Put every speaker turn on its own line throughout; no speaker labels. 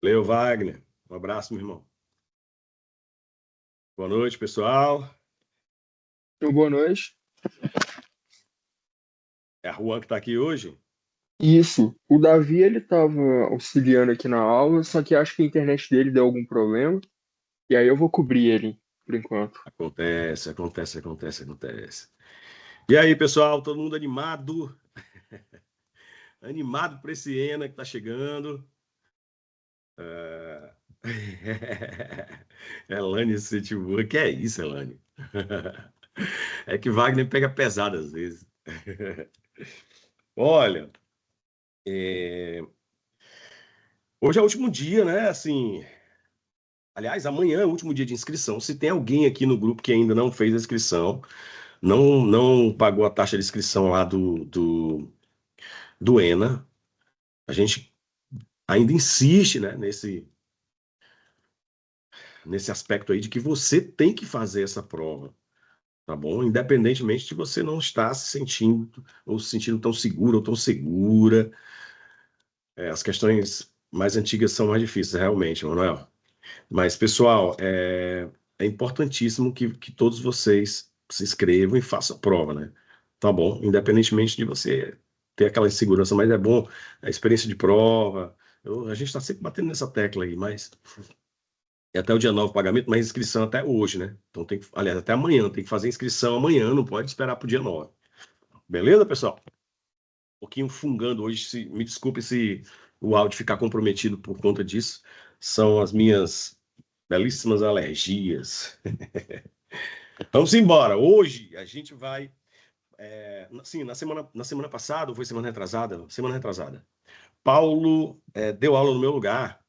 Leo Wagner, um abraço, meu irmão. Boa noite, pessoal.
Boa noite.
É a Juan que está aqui hoje?
Isso. O Davi, ele tava auxiliando aqui na aula, só que acho que a internet dele deu algum problema. E aí eu vou cobrir ele, por enquanto.
Acontece. E aí, pessoal, todo mundo animado? Animado para esse ENA que está chegando? Elane Setibua, que é isso, Elane? É que Wagner pega pesado às vezes. Olha, hoje é o último dia, né? Assim, aliás, amanhã é o último dia de inscrição. Se tem alguém aqui no grupo que ainda não fez a inscrição, não pagou a taxa de inscrição lá do ENA, a gente ainda insiste, né, nesse aspecto aí de que você tem que fazer essa prova, tá bom? Independentemente de você não estar se sentindo ou se sentindo tão seguro ou tão segura. As questões mais antigas são mais difíceis, realmente, Manuel. Mas, pessoal, é importantíssimo que todos vocês se inscrevam e façam a prova, né? Tá bom? Independentemente de você ter aquela insegurança, mas é bom a experiência de prova. A gente está sempre batendo nessa tecla aí, mas é até o dia 9 o pagamento, mas inscrição até hoje, né? Então aliás, até amanhã, tem que fazer inscrição amanhã, não pode esperar para o dia 9. Beleza, pessoal? Um pouquinho fungando hoje, me desculpe se o áudio ficar comprometido por conta disso. São as minhas belíssimas alergias. Vamos embora. Hoje a gente vai. Assim, na semana passada, ou foi semana retrasada? Semana retrasada. Paulo deu aula no meu lugar,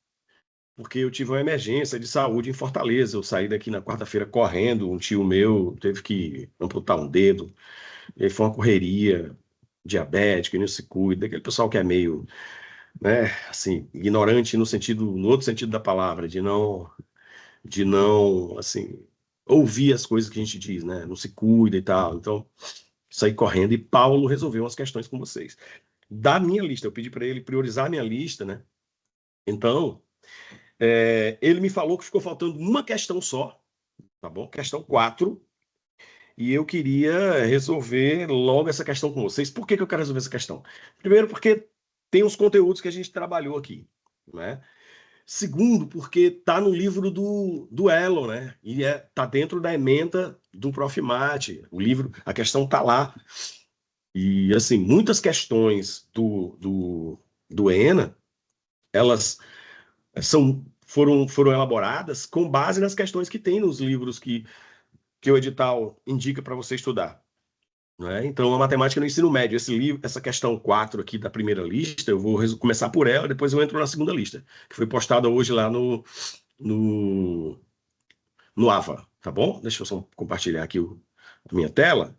porque eu tive uma emergência de saúde em Fortaleza. Eu saí daqui na quarta-feira correndo, um tio meu teve que amputar um dedo, e aí foi uma correria diabética, não se cuida, aquele pessoal que é meio, né, assim, ignorante no outro sentido da palavra, de não, assim, ouvir as coisas que a gente diz, né, não se cuida e tal. Então, saí correndo e Paulo resolveu umas questões com vocês. Da minha lista, eu pedi para ele priorizar a minha lista, né? Então, ele me falou que ficou faltando uma questão só, tá bom? Questão 4. E eu queria resolver logo essa questão com vocês. Por que eu quero resolver essa questão? Primeiro, porque tem os conteúdos que a gente trabalhou aqui, né? Segundo, porque está no livro do Elon, né? E tá dentro da ementa do Prof. Mate. O livro, a questão está lá. E, assim, muitas questões do ENA, elas foram elaboradas com base nas questões que tem nos livros que o edital indica para você estudar. Né? Então, a matemática no ensino médio, essa questão 4 aqui da primeira lista, eu vou começar por ela, depois eu entro na segunda lista, que foi postada hoje lá no, no AVA, tá bom? Deixa eu só compartilhar aqui a minha tela.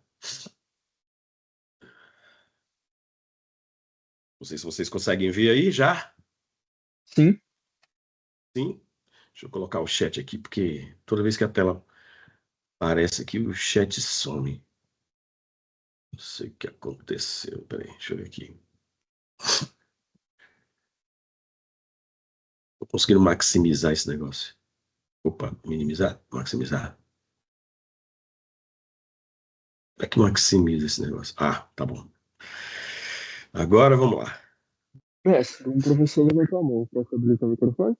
Não sei se vocês conseguem ver aí já.
Sim.
Sim. Deixa eu colocar o chat aqui, porque toda vez que a tela aparece aqui, o chat some. Não sei o que aconteceu. Peraí, deixa eu ver aqui. Tô conseguindo maximizar esse negócio. Opa, minimizar, maximizar. Como é que maximiza esse negócio? Ah, tá bom. Agora vamos lá.
Mestre, um professor levantou a mão. Posso habilitar o microfone?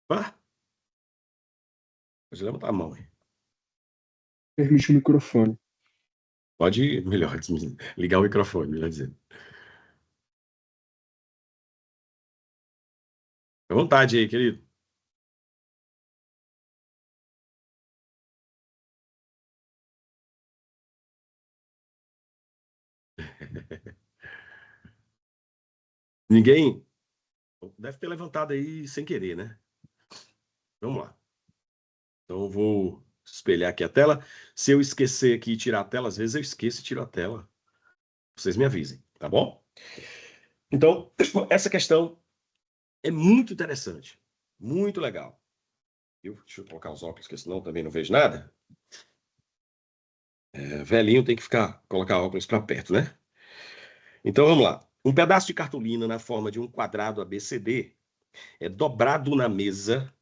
Ah, pode levantar a mão aí.
Permite o microfone.
Pode, melhor, ligar o microfone, melhor dizendo. À vontade aí, querido. Ninguém deve ter levantado aí sem querer, né? Vamos lá. Então eu vou espelhar aqui a tela. Se eu esquecer aqui e tirar a tela, às vezes eu esqueço e tiro a tela. Vocês me avisem, tá bom? Então, essa questão é muito interessante. Muito legal. Deixa eu colocar os óculos, porque senão também não vejo nada. Velhinho tem que colocar óculos para perto, né? Então vamos lá. Um pedaço de cartolina na forma de um quadrado ABCD é dobrado na mesa,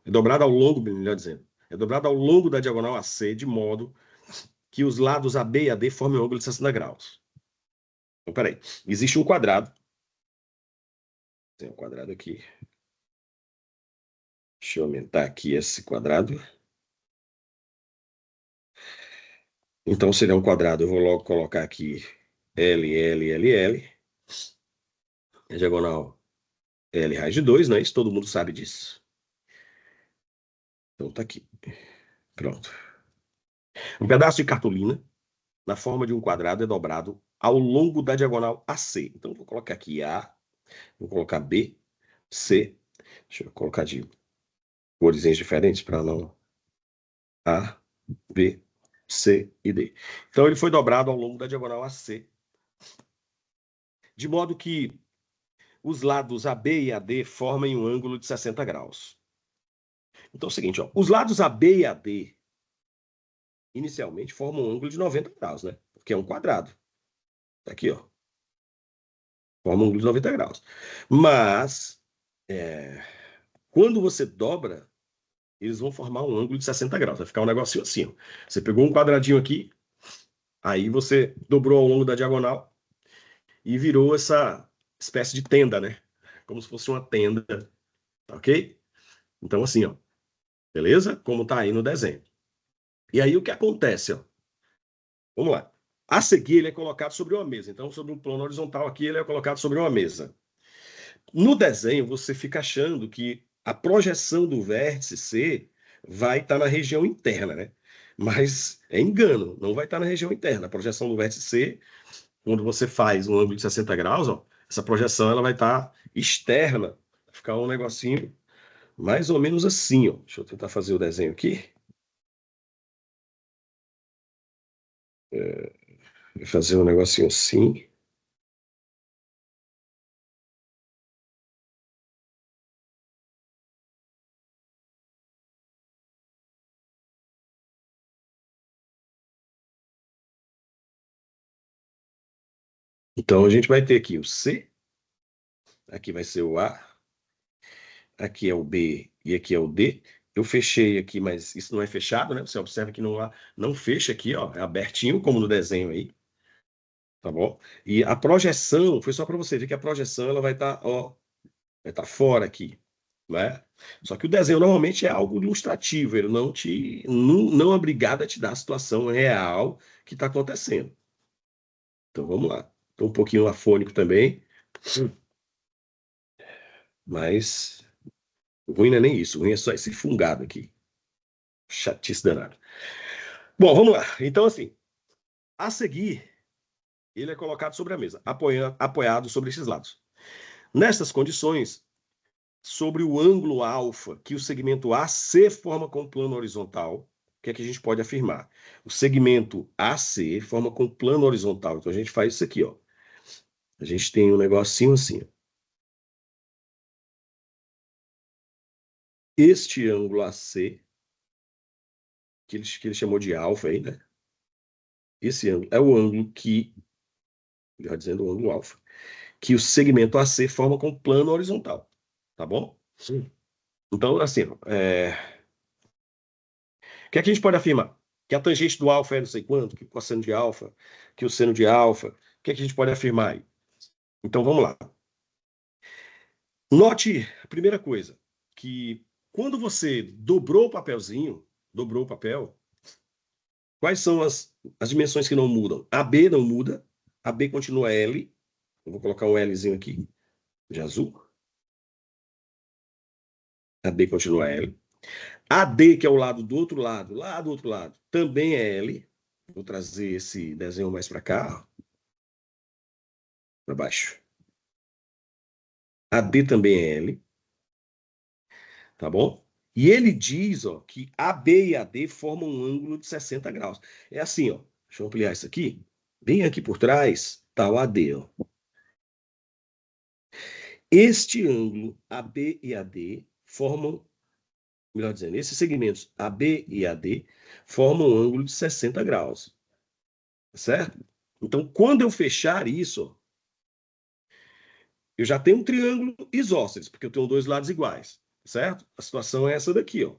dobrado ao longo, melhor dizendo, é dobrado ao longo da diagonal AC, de modo que os lados AB e AD formem um ângulo de 60 graus. Então, peraí, existe um quadrado. Tem um quadrado aqui. Deixa eu aumentar aqui esse quadrado. Então, se ele é um quadrado, eu vou logo colocar aqui L, L, L, L. A diagonal L raiz de 2, não é isso? Todo mundo sabe disso. Então, tá aqui. Pronto. Um pedaço de cartolina, na forma de um quadrado, é dobrado ao longo da diagonal AC. Então, vou colocar aqui A, vou colocar B, C. Deixa eu colocar de cores diferentes para não... A, B, C e D. Então, ele foi dobrado ao longo da diagonal AC, de modo que os lados AB e AD formem um ângulo de 60 graus. Então é o seguinte, ó, os lados AB e AD inicialmente formam um ângulo de 90 graus, né? Porque é um quadrado. Tá aqui, ó. Forma um ângulo de 90 graus. Mas, quando você dobra, eles vão formar um ângulo de 60 graus. Vai ficar um negocinho assim, ó. Você pegou um quadradinho aqui, aí você dobrou ao longo da diagonal e virou essa espécie de tenda, né? Como se fosse uma tenda, tá ok? Então, assim, ó. Beleza? Como tá aí no desenho. E aí o que acontece, ó? Vamos lá. A seguir, ele é colocado sobre uma mesa. Então, sobre um plano horizontal aqui, ele é colocado sobre uma mesa. No desenho, você fica achando que a projeção do vértice C vai estar na região interna, né? Mas é engano, não vai estar na região interna. A projeção do vértice C, quando você faz um ângulo de 60 graus, ó, essa projeção ela vai estar externa. Vai ficar um negocinho mais ou menos assim, ó. Deixa eu tentar fazer o desenho aqui. Vou fazer um negocinho assim. Então, a gente vai ter aqui o C, aqui vai ser o A, aqui é o B e aqui é o D. Eu fechei aqui, mas isso não é fechado, né? Você observa que não fecha aqui, ó, é abertinho, como no desenho aí, tá bom? E a projeção, foi só para você ver que a projeção ela vai estar, ó, vai estar fora aqui, né? Só que o desenho normalmente é algo ilustrativo, ele não é obrigado a te dar a situação real que está acontecendo. Então vamos lá. Estou um pouquinho afônico também, mas o ruim não é nem isso, o ruim é só esse fungado aqui. Chatice danada. Bom, vamos lá. Então, assim, a seguir, ele é colocado sobre a mesa, apoiado sobre esses lados. Nessas condições, sobre o ângulo alfa que o segmento AC forma com o plano horizontal, o que é que a gente pode afirmar? O segmento AC forma com o plano horizontal. Então, a gente faz isso aqui, ó. A gente tem um negocinho assim, ó. Este ângulo AC, que ele chamou de alfa aí, né? Esse ângulo é o ângulo que, já dizendo o ângulo alfa, que o segmento AC forma com o plano horizontal, tá bom? Sim. Então, assim, o que é que a gente pode afirmar? Que a tangente do alfa é não sei quanto, que o cosseno de alfa, que o seno de alfa, o que é que a gente pode afirmar aí? Então, vamos lá. Note, primeira coisa, que quando você dobrou o papelzinho, dobrou o papel, quais são as dimensões que não mudam? A B não muda, a B continua L, eu vou colocar um Lzinho aqui, de azul, a B continua L. A D, que é o lado do outro lado, lá do outro lado, também é L. Vou trazer esse desenho mais para cá, para baixo. A D também é L, tá bom? E ele diz, ó, que AB e AD formam um ângulo de 60 graus. É assim, ó. Deixa eu ampliar isso aqui. Bem aqui por trás está o AD, ó. Este ângulo AB e AD formam, melhor dizendo, esses segmentos AB e AD formam um ângulo de 60 graus. Certo? Então, quando eu fechar isso, ó, eu já tenho um triângulo isósceles, porque eu tenho dois lados iguais, certo? A situação é essa daqui, ó.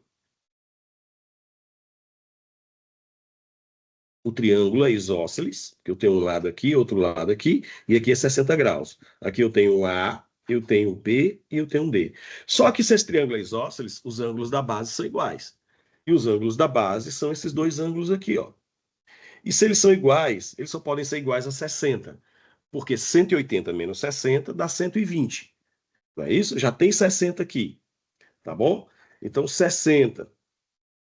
O triângulo é isósceles, que eu tenho um lado aqui, outro lado aqui, e aqui é 60 graus. Aqui eu tenho A, eu tenho B e eu tenho D. Só que se esse triângulo é isósceles, os ângulos da base são iguais. E os ângulos da base são esses dois ângulos aqui, ó. E se eles são iguais, eles só podem ser iguais a 60. Porque 180 menos 60 dá 120. Não é isso? Já tem 60 aqui, tá bom? Então 60,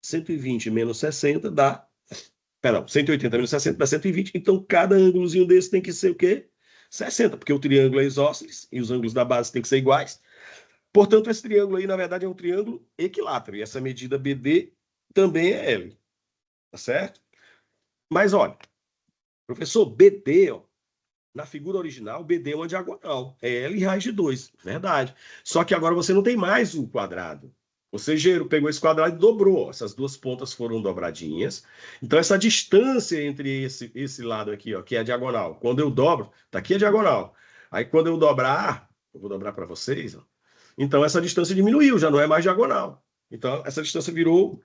120 menos 60 dá. Perdão, 180 menos 60 dá 120. Então cada ângulozinho desse tem que ser o quê? 60, porque o triângulo é isósceles e os ângulos da base têm que ser iguais. Portanto, esse triângulo aí, na verdade, é um triângulo equilátero. E essa medida BD também é L. Tá certo? Mas olha, professor, BD, ó, na figura original, BD é uma diagonal. É L raiz de 2. Verdade. Só que agora você não tem mais o quadrado. Você pegou esse quadrado e dobrou. Essas duas pontas foram dobradinhas. Então, essa distância entre esse lado aqui, ó, que é a diagonal, quando eu dobro, tá aqui a diagonal. Aí, quando eu dobrar, eu vou dobrar para vocês, ó. Então, essa distância diminuiu, já não é mais diagonal. Então, essa distância virou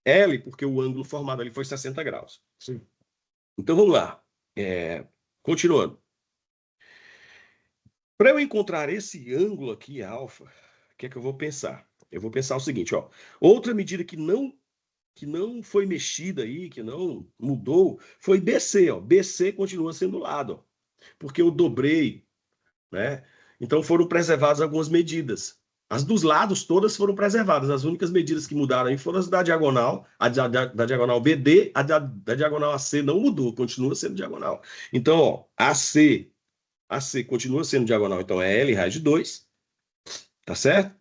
L, porque o ângulo formado ali foi 60 graus. Sim. Então, vamos lá. Continuando. Para eu encontrar esse ângulo aqui, alfa, o que é que eu vou pensar? Eu vou pensar o seguinte, ó. Outra medida que não foi mexida aí, que não mudou, foi BC, ó. BC continua sendo lado, ó, porque eu dobrei, né? Então foram preservadas algumas medidas. As dos lados todas foram preservadas. As únicas medidas que mudaram aí foram as da diagonal, a da diagonal BD, a da diagonal AC não mudou, continua sendo diagonal. Então, ó, AC continua sendo diagonal, então é L raiz de 2, tá certo?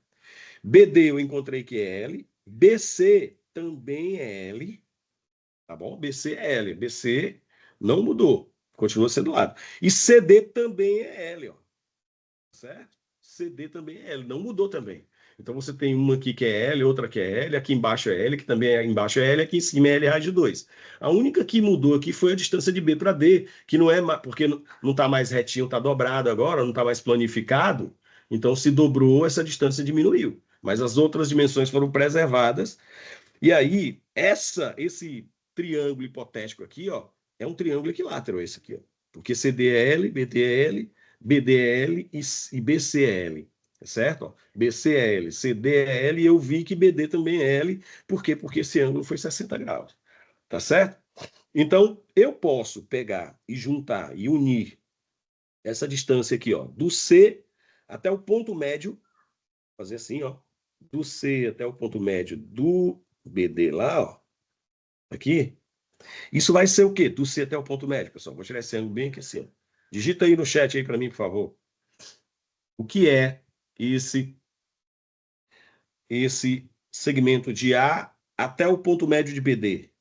BD eu encontrei que é L, BC também é L, tá bom? BC é L, BC não mudou, continua sendo lado. E CD também é L, ó, certo? CD também é L, não mudou também. Então você tem uma aqui que é L, outra que é L, aqui embaixo é L, que também é embaixo é L, aqui em cima é L raiz de 2. A única que mudou aqui foi a distância de B para D, que não é porque não está mais retinho, está dobrado agora, não está mais planificado. Então se dobrou, essa distância diminuiu. Mas as outras dimensões foram preservadas. E aí, esse triângulo hipotético aqui, ó, é um triângulo equilátero esse aqui, ó. Porque CD é L, BD é L, BD é L e BC é L, certo? Ó, BC é L, CD é L e eu vi que BD também é L. Por quê? Porque esse ângulo foi 60 graus, tá certo? Então, eu posso pegar e juntar e unir essa distância aqui, ó, do C até o ponto médio, fazer assim, ó, do C até o ponto médio do BD lá, ó, aqui. Isso vai ser o quê? Do C até o ponto médio, pessoal. Vou tirar esse ângulo bem aqui assim. Digita aí no chat aí para mim, por favor. O que é esse segmento de A até o ponto médio de BD?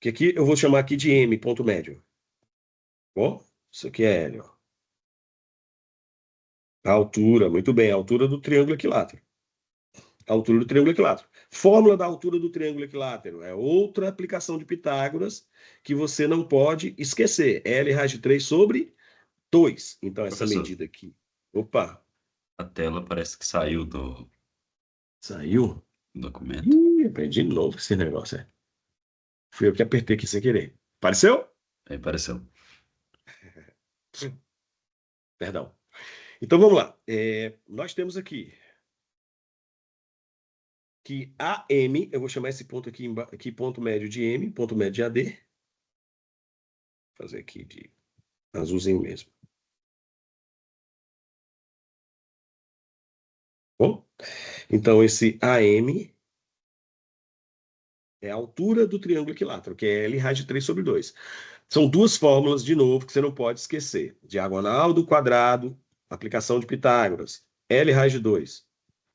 Que aqui eu vou chamar aqui de M, ponto médio. Bom, isso aqui é L, ó. A altura, muito bem, a altura do triângulo equilátero. A altura do triângulo equilátero. Fórmula da altura do triângulo equilátero é outra aplicação de Pitágoras que você não pode esquecer. L raiz de 3 sobre 2. Então, essa
Professor,
medida aqui. Opa,
a tela parece que saiu do
saiu?
documento.
Ih, aprendi de novo esse negócio. Fui eu que apertei aqui sem querer. Apareceu?
Aí apareceu.
Perdão. Então, vamos lá. Nós temos aqui que AM, eu vou chamar esse ponto aqui ponto médio de M, ponto médio de AD. Vou fazer aqui de azulzinho mesmo. Bom, então esse AM é a altura do triângulo equilátero, que é L raiz de 3 sobre 2. São duas fórmulas, de novo, que você não pode esquecer. Diagonal do quadrado, aplicação de Pitágoras. L raiz de 2.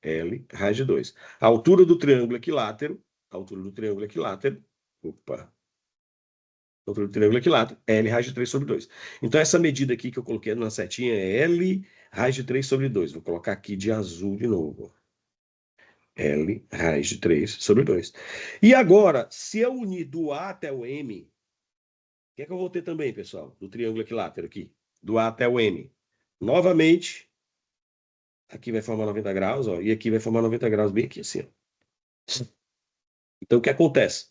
L raiz de 2. A altura do triângulo equilátero, opa, a altura do triângulo equilátero, L raiz de 3 sobre 2. Então, essa medida aqui que eu coloquei na setinha é L raiz de 3 sobre 2. Vou colocar aqui de azul de novo. L raiz de 3 sobre 2. E agora, se eu unir do A até o M, que é que eu vou ter também, pessoal? Do triângulo equilátero aqui. Do A até o M. Novamente, aqui vai formar 90 graus, ó, e aqui vai formar 90 graus bem aqui, assim, ó. Então, o que acontece?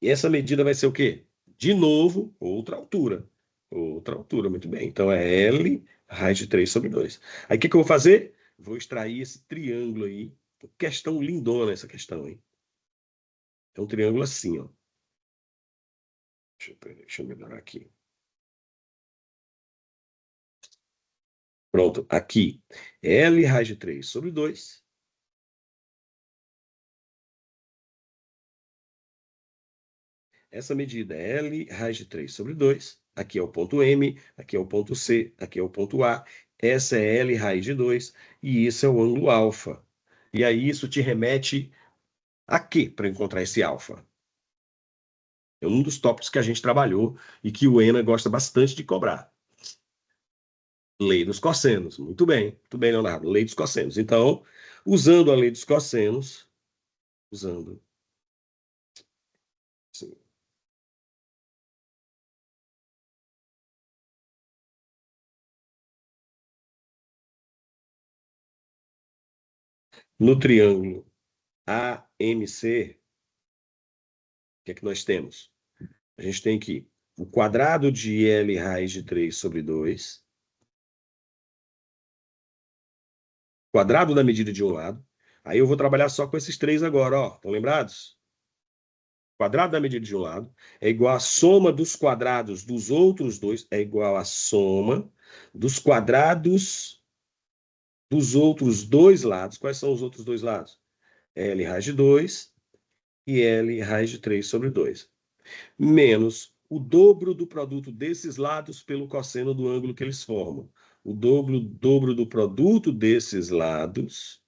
E essa medida vai ser o quê? De novo, outra altura. Outra altura, muito bem. Então, é L raiz de 3 sobre 2. Aí, o que eu vou fazer? Vou extrair esse triângulo aí. Questão lindona essa questão, hein? É um triângulo assim, ó. Deixa eu melhorar aqui. Pronto, aqui. L raiz de 3 sobre 2. Essa medida é L raiz de 3 sobre 2. Aqui é o ponto M, aqui é o ponto C, aqui é o ponto A. Essa é L raiz de 2 e isso é o ângulo alfa. E aí isso te remete a quê para encontrar esse alfa? É um dos tópicos que a gente trabalhou e que o ENA gosta bastante de cobrar. Lei dos cossenos. Muito bem, Leonardo. Lei dos cossenos. Então, usando a lei dos cossenos, usando... Sim. No triângulo AMC, o que é que nós temos? A gente tem aqui o quadrado de L raiz de 3 sobre 2, quadrado da medida de um lado. Aí eu vou trabalhar só com esses três agora, ó. Estão lembrados? Quadrado da medida de um lado é igual à soma dos quadrados dos outros dois, é igual à soma dos quadrados dos outros dois lados. Quais são os outros dois lados? L raiz de 2 e L raiz de 3 sobre 2. Menos o dobro do produto desses lados pelo cosseno do ângulo que eles formam. O dobro do produto desses lados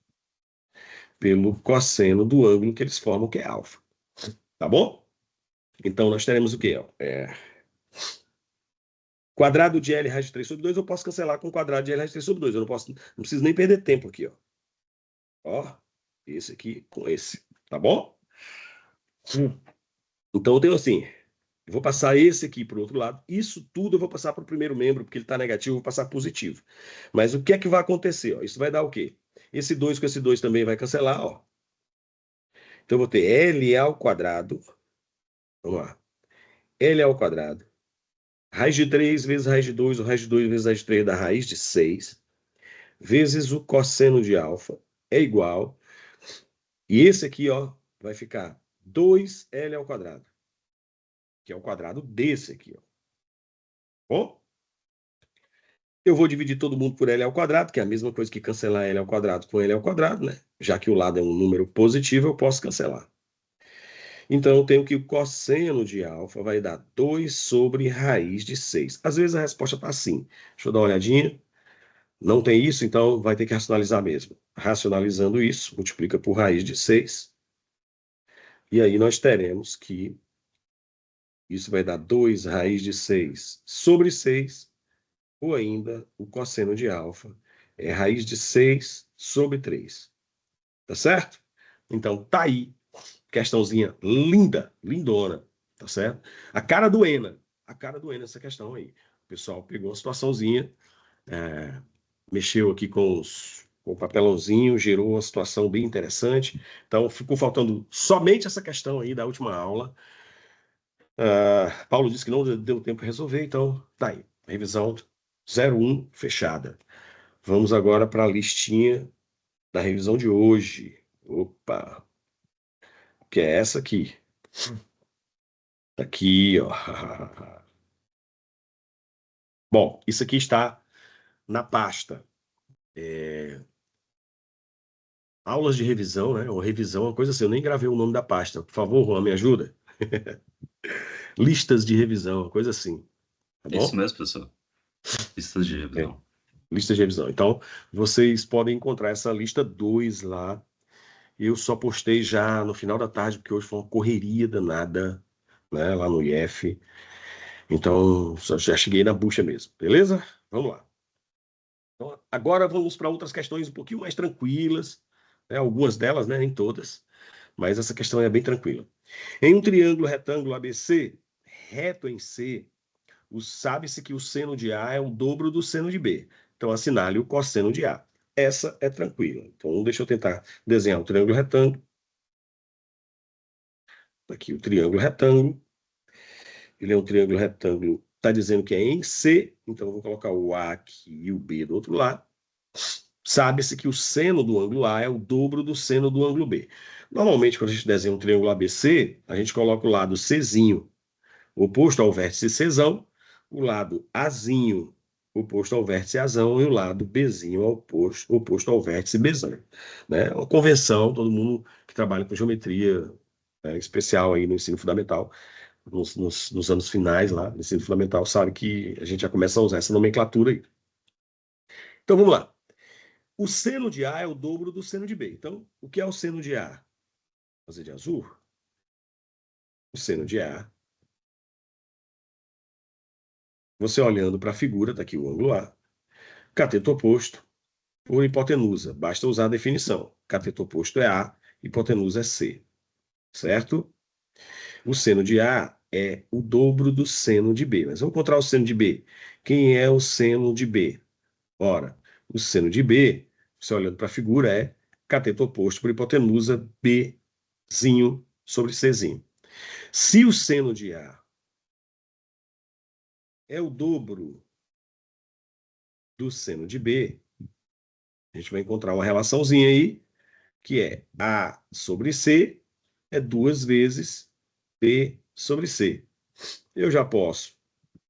pelo cosseno do ângulo que eles formam, que é alfa. Tá bom? Então, nós teremos o quê? Quadrado de L raiz de 3 sobre 2, eu posso cancelar com quadrado de L raiz de 3 sobre 2. Eu não preciso nem perder tempo aqui, ó. Ó, esse aqui com esse. Tá bom? Então, eu tenho assim... Eu vou passar esse aqui para o outro lado. Isso tudo eu vou passar para o primeiro membro, porque ele está negativo, eu vou passar positivo. Mas o que é que vai acontecer? Ó? Isso vai dar o quê? Esse 2 com esse 2 também vai cancelar. Ó. Então, eu vou ter L ao quadrado. Vamos lá. L ao quadrado. Raiz de 3 vezes raiz de 2, ou raiz de 2 vezes raiz de 3 dá raiz de 6. Vezes o cosseno de alfa é igual. E esse aqui, ó, vai ficar 2L ao quadrado. Que é o quadrado desse aqui, ó. Bom? Eu vou dividir todo mundo por L ao quadrado, que é a mesma coisa que cancelar L ao quadrado com L ao quadrado, né? Já que o lado é um número positivo, eu posso cancelar. Então, eu tenho que o cosseno de alfa vai dar 2 sobre raiz de 6. Às vezes a resposta está assim. Deixa eu dar uma olhadinha. Não tem isso, então vai ter que racionalizar mesmo. Racionalizando isso, multiplica por raiz de 6. E aí nós teremos que isso vai dar 2 raiz de 6 sobre 6, ou ainda o cosseno de alfa é raiz de 6 sobre 3. Tá certo? Então, tá aí. Questãozinha linda, lindona. Tá certo? A cara do ENA essa questão aí. O pessoal pegou uma situaçãozinha, mexeu aqui com o papelãozinho, gerou uma situação bem interessante. Então, ficou faltando somente essa questão aí da última aula. Paulo disse que não deu tempo para resolver, então tá aí. Revisão 01 fechada. Vamos agora para a listinha da revisão de hoje. Opa! Que é essa aqui. Aqui, ó. Bom, isso aqui está na pasta. Aulas de revisão, né? Ou revisão, uma coisa assim. Eu nem gravei o nome da pasta. Por favor, Juan, me ajuda? Listas de revisão, uma coisa assim. Tá bom?
Isso mesmo, professor. Listas de revisão.
Lista de revisão. Então, vocês podem encontrar essa lista 2 lá. Eu só postei já no final da tarde, porque hoje foi uma correria danada, né? Lá no IF. Então, já cheguei na bucha mesmo. Beleza? Vamos lá. Então, agora vamos para outras questões um pouquinho mais tranquilas. Né? Algumas delas, né? Nem todas. Mas essa questão é bem tranquila. Em um triângulo retângulo ABC, reto em C, Sabe-se que o seno de A é o dobro do seno de B. Então, assinale o cosseno de A. Essa é tranquila. Então, deixa eu tentar desenhar um triângulo retângulo. Aqui o triângulo retângulo. Ele é um triângulo retângulo. Está dizendo que é em C. Então, eu vou colocar o A aqui e o B do outro lado. Sabe-se que o seno do ângulo A é o dobro do seno do ângulo B. Normalmente, quando a gente desenha um triângulo ABC, a gente coloca o lado Czinho oposto ao vértice Czão, o lado Azinho oposto ao vértice Azão e o lado Bzinho oposto ao vértice Bzão. Né? Uma convenção, todo mundo que trabalha com geometria, especial aí no ensino fundamental, nos anos finais lá, no ensino fundamental, sabe que a gente já começa a usar essa nomenclatura aí. Então, vamos lá. O seno de A é o dobro do seno de B. Então, o que é o seno de A? Vou fazer de azul. O seno de A. Você olhando para a figura, está aqui o ângulo A. Cateto oposto por hipotenusa. Basta usar a definição. Cateto oposto é A, hipotenusa é C. Certo? O seno de A é o dobro do seno de B. Mas vamos encontrar o seno de B. Quem é o seno de B? Ora, o seno de B, você olhando para a figura, é cateto oposto por hipotenusa Bzinho sobre Czinho. Se o seno de A é o dobro do seno de B, a gente vai encontrar uma relaçãozinha aí, que é A sobre C é 2 vezes B sobre C. Eu já posso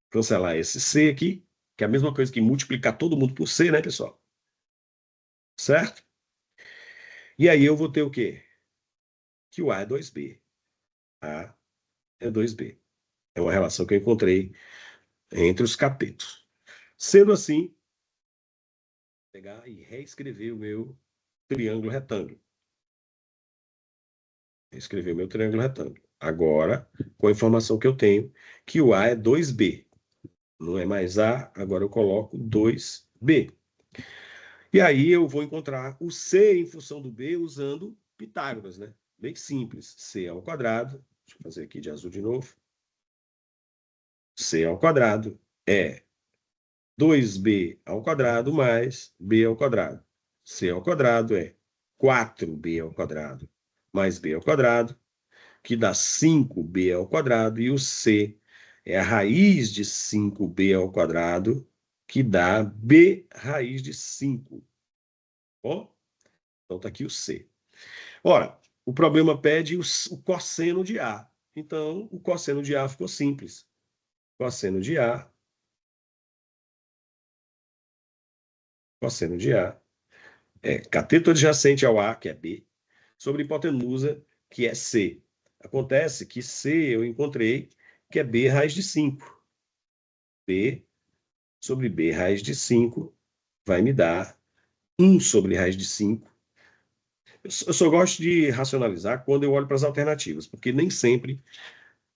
cancelar esse C aqui, que é a mesma coisa que multiplicar todo mundo por C, né, pessoal? Certo? E aí eu vou ter o quê? Que o A é 2B. A é 2B. É uma relação que eu encontrei entre os catetos. Sendo assim, vou pegar e reescrever o meu triângulo retângulo. Reescrever o meu triângulo retângulo. Agora, com a informação que eu tenho, que o A é 2B. Não é mais A, agora eu coloco 2B. E aí eu vou encontrar o C em função do B usando Pitágoras, né? Bem simples. C ao quadrado, deixa eu fazer aqui de azul de novo. C ao quadrado é 2B ao quadrado mais B ao quadrado. C ao quadrado é 4B ao quadrado mais B ao quadrado, que dá 5B ao quadrado, e o C é a raiz de 5B ao quadrado, que dá B raiz de 5. Bom? Então está aqui o C. Ora, o problema pede o cosseno de A. Então, o cosseno de A ficou simples. Cosseno de A é cateto adjacente ao A, que é B, sobre hipotenusa, que é C. Acontece que C eu encontrei que é B raiz de 5. B sobre B raiz de 5 vai me dar 1 sobre raiz de 5. Eu só gosto de racionalizar quando eu olho para as alternativas, porque nem sempre...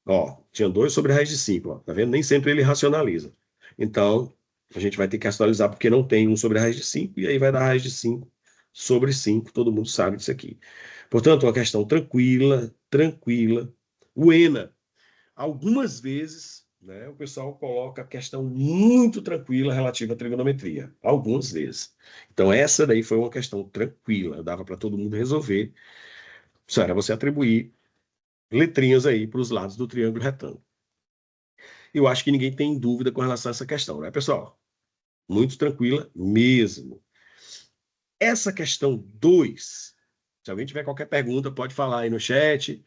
Ó, tinha 2 sobre raiz de 5, ó, tá vendo? Nem sempre ele racionaliza. Então, a gente vai ter que racionalizar porque não tem 1 sobre raiz de 5, e aí vai dar raiz de 5 sobre 5, todo mundo sabe disso aqui. Portanto, uma questão tranquila, tranquila. O ENA, algumas vezes, né, o pessoal coloca a questão muito tranquila relativa à trigonometria. Algumas vezes. Então, essa daí foi uma questão tranquila, dava para todo mundo resolver. Só era você atribuir letrinhas aí para os lados do triângulo retângulo. Eu acho que ninguém tem dúvida com relação a essa questão, né, pessoal? Muito tranquila mesmo. Essa questão 2, se alguém tiver qualquer pergunta, pode falar aí no chat,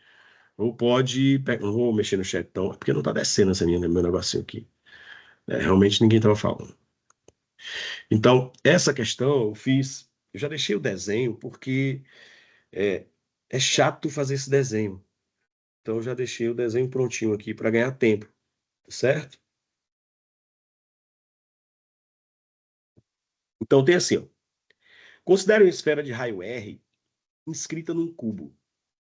ou pode... Não vou mexer no chat, então, porque não está descendo essa meu negocinho aqui. Realmente ninguém estava falando. Então, essa questão eu fiz... Eu já deixei o desenho, porque é chato fazer esse desenho. Então, eu já deixei o desenho prontinho aqui para ganhar tempo, certo? Então, tem assim, ó. Considere uma esfera de raio R inscrita num cubo.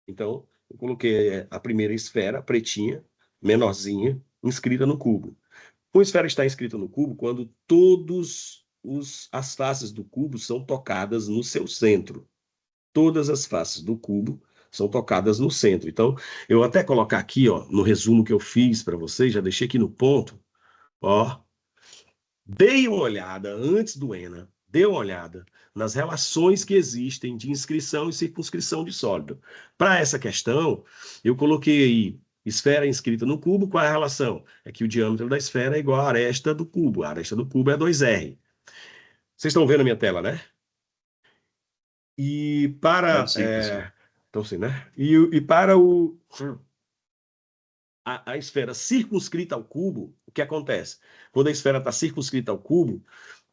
Então, eu coloquei a primeira esfera, pretinha, menorzinha, inscrita no cubo. Uma esfera está inscrita no cubo quando todas as faces do cubo são tocadas no seu centro. Todas as faces do cubo são tocadas no centro. Então, eu vou até colocar aqui, ó, no resumo que eu fiz para vocês, já deixei aqui no ponto, Ó, dei uma olhada antes do ENA, dê uma olhada nas relações que existem de inscrição e circunscrição de sólido. Para essa questão, eu coloquei aí esfera inscrita no cubo, qual é a relação? É que o diâmetro da esfera é igual à aresta do cubo. A aresta do cubo é 2R. Vocês estão vendo a minha tela, né? E para...
Sim, professor.
então, sim, né? E para a esfera circunscrita ao cubo, o que acontece? Quando a esfera está circunscrita ao cubo,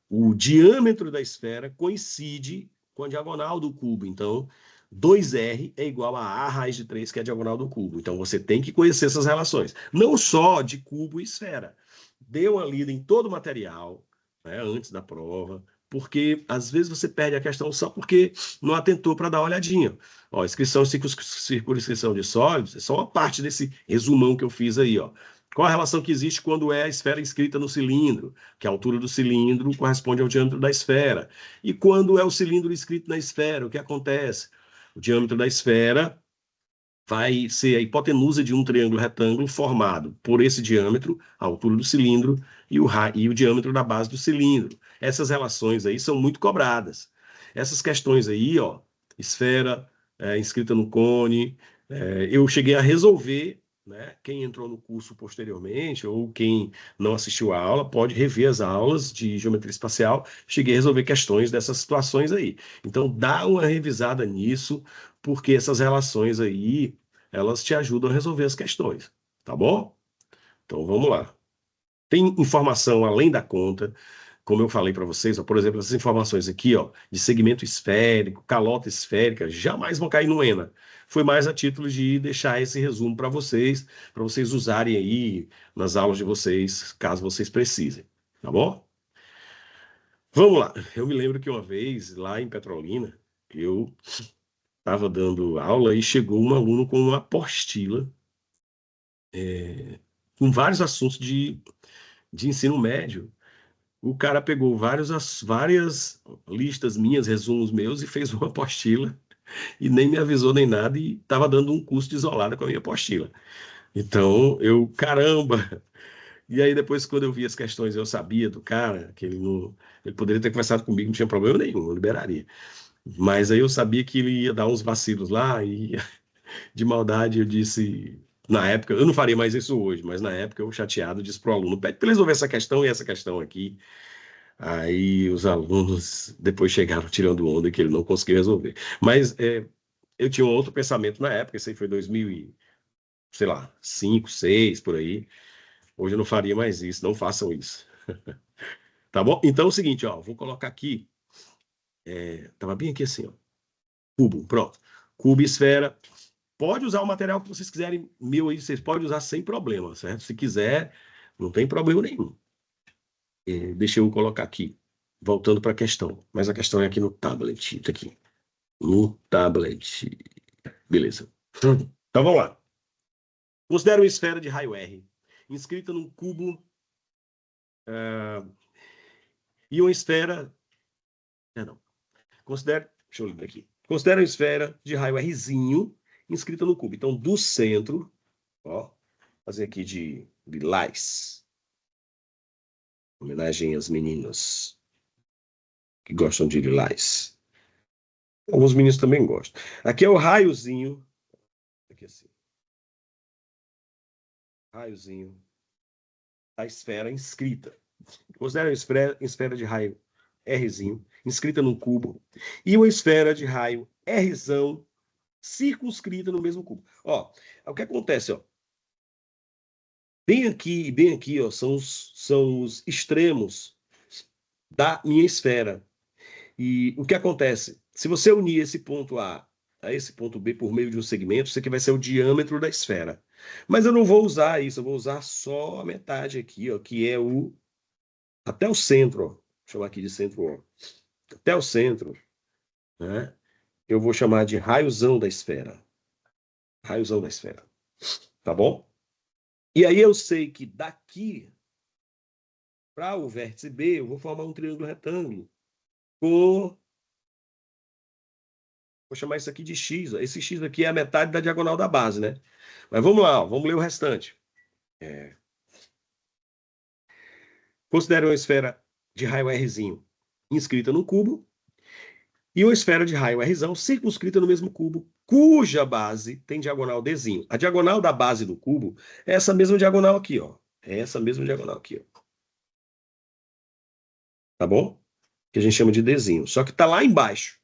o diâmetro da esfera coincide com a diagonal do cubo. Então, 2R é igual a A raiz de 3, que é a diagonal do cubo. Então, você tem que conhecer essas relações. Não só de cubo e esfera. Dê uma lida em todo o material, né, antes da prova, porque às vezes você perde a questão só porque não atentou para dar uma olhadinha. Ó, inscrição e circunscrição de sólidos é só uma parte desse resumão que eu fiz aí, ó. Qual a relação que existe quando é a esfera inscrita no cilindro? Que a altura do cilindro corresponde ao diâmetro da esfera. E quando é o cilindro inscrito na esfera, o que acontece? O diâmetro da esfera vai ser a hipotenusa de um triângulo retângulo formado por esse diâmetro, a altura do cilindro, e o diâmetro da base do cilindro. Essas relações aí são muito cobradas. Essas questões aí, ó, esfera inscrita no cone, eu cheguei a resolver, né? Quem entrou no curso posteriormente ou quem não assistiu a aula pode rever as aulas de geometria espacial. Cheguei a resolver questões dessas situações aí. Então, dá uma revisada nisso, porque essas relações aí, elas te ajudam a resolver as questões, tá bom? Então, vamos lá. Tem informação além da conta, como eu falei para vocês, ó, por exemplo, essas informações aqui, ó, de segmento esférico, calota esférica, jamais vão cair no ENA. Foi mais a título de deixar esse resumo para vocês usarem aí nas aulas de vocês, caso vocês precisem, tá bom? Vamos lá. Eu me lembro que uma vez, lá em Petrolina, eu estava dando aula e chegou um aluno com uma apostila com vários assuntos de ensino médio. O cara pegou várias listas minhas, resumos meus, e fez uma apostila e nem me avisou nem nada e estava dando um curso de isolada com a minha apostila. Então, caramba! E aí depois, quando eu vi as questões, eu sabia do cara que ele poderia ter conversado comigo, não tinha problema nenhum, eu liberaria. Mas aí eu sabia que ele ia dar uns vacilos lá e de maldade eu disse, na época, eu não faria mais isso hoje, mas na época eu chateado disse para o aluno, pede para ele resolver essa questão e essa questão aqui. Aí os alunos depois chegaram tirando onda que ele não conseguiu resolver. Mas eu tinha um outro pensamento na época, isso aí foi 2000 e, sei lá, 5, 6, por aí. Hoje eu não faria mais isso, não façam isso. Tá bom? Então é o seguinte, ó, vou colocar aqui, tava bem aqui assim, ó, cubo, pronto. Cubo e esfera. Pode usar o material que vocês quiserem, meu aí, vocês podem usar sem problema, certo? Se quiser, não tem problema nenhum. Deixa eu colocar aqui, voltando para a questão. Mas a questão é aqui no tablet, tá aqui. No tablet. Beleza. Então vamos lá. Considera uma esfera de raio R, inscrita num cubo e uma esfera. Não. Deixa eu ler aqui. Considera uma esfera de raio Rzinho, inscrita no cubo. Então, do centro, ó, fazer aqui de lilás. Homenagem às meninas que gostam de lilás. Alguns meninos também gostam. Aqui é o raiozinho. Aqui assim. Raiozinho da esfera inscrita. Considera uma esfera de raio Rzinho, inscrita num cubo, e uma esfera de raio Rzão, circunscrita no mesmo cubo. Ó, o que acontece, ó? Bem aqui, ó, são os extremos da minha esfera. E o que acontece? Se você unir esse ponto A esse ponto B por meio de um segmento, isso aqui vai ser o diâmetro da esfera. Mas eu não vou usar isso, eu vou usar só a metade aqui, ó, que é até o centro, ó. Vou chamar aqui de centro, ó. Até o centro, né? Eu vou chamar de raiozão da esfera. Raiozão da esfera. Tá bom? E aí eu sei que daqui para o vértice B, eu vou formar um triângulo retângulo com... Vou chamar isso aqui de X. Ó. Esse X aqui é a metade da diagonal da base, né? Mas vamos lá, ó, vamos ler o restante. Considere uma esfera de raio Rzinho inscrita no cubo e uma esfera de raio Rzão circunscrita no mesmo cubo, cuja base tem diagonal Dzinho. A diagonal da base do cubo é essa mesma diagonal aqui, ó. É essa mesma diagonal aqui, ó. Tá bom? Que a gente chama de Dzinho. Só que tá lá embaixo.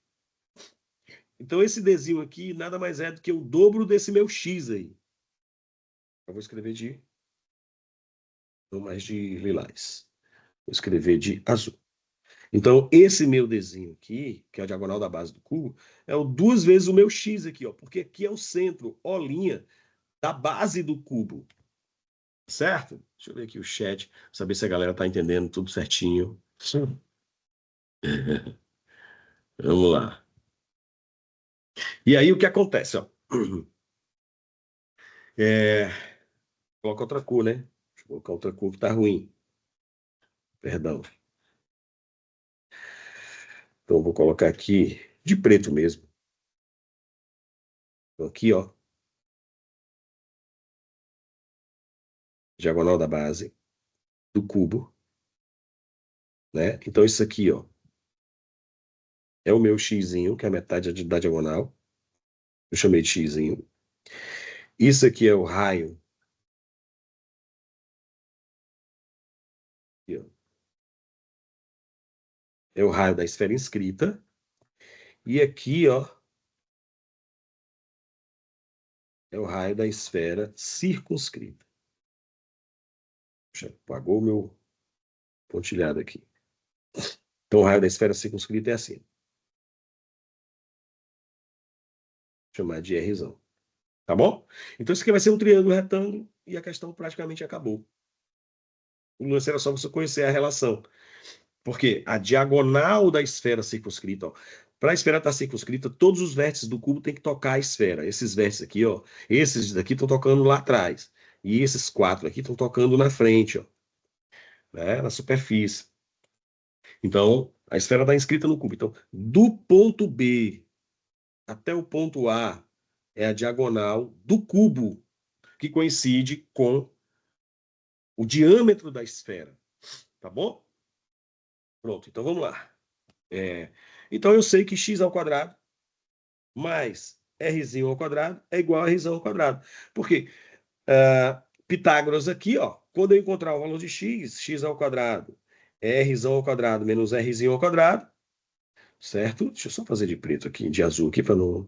Então esse Dzinho aqui nada mais é do que o dobro desse meu X aí. Eu vou escrever de... não mais de lilás. Vou escrever de azul. Então, esse meu Dzinho aqui, que é a diagonal da base do cubo, é o 2 vezes o meu X aqui, ó, porque aqui é o centro, O', da base do cubo. Certo? Deixa eu ver aqui o chat, saber se a galera tá entendendo tudo certinho. Vamos lá. E aí, o que acontece, ó? Coloca outra cor, né? Deixa eu colocar outra cor que tá ruim. Perdão. Então, eu vou colocar aqui de preto mesmo. Então, aqui, ó. Diagonal da base do cubo, né? Então, isso aqui, ó, é o meu xzinho, que é a metade da diagonal. Eu chamei de xzinho. Isso aqui é o raio. Aqui, ó. É o raio da esfera inscrita. E aqui, ó, é o raio da esfera circunscrita. Puxa, apagou o meu pontilhado aqui. Então, o raio da esfera circunscrita é assim. Vou chamar de Rzão. Tá bom? Então, isso aqui vai ser um triângulo retângulo e a questão praticamente acabou. O lance era só você conhecer a relação. Porque a diagonal da esfera circunscrita, para a esfera estar circunscrita, todos os vértices do cubo tem que tocar a esfera. Esses vértices aqui, ó, esses daqui estão tocando lá atrás. E esses 4 aqui estão tocando na frente, ó, né, na superfície. Então, a esfera está inscrita no cubo. Então, do ponto B até o ponto A é a diagonal do cubo, que coincide com o diâmetro da esfera. Tá bom? Pronto, então vamos lá. Então, eu sei que x ao quadrado mais rzinho ao quadrado é igual a rzão ao quadrado. Por quê? Pitágoras aqui, ó, quando eu encontrar o valor de x ao quadrado é rzão ao quadrado menos rzinho ao quadrado, certo? Deixa eu só fazer de preto aqui, de azul aqui, para não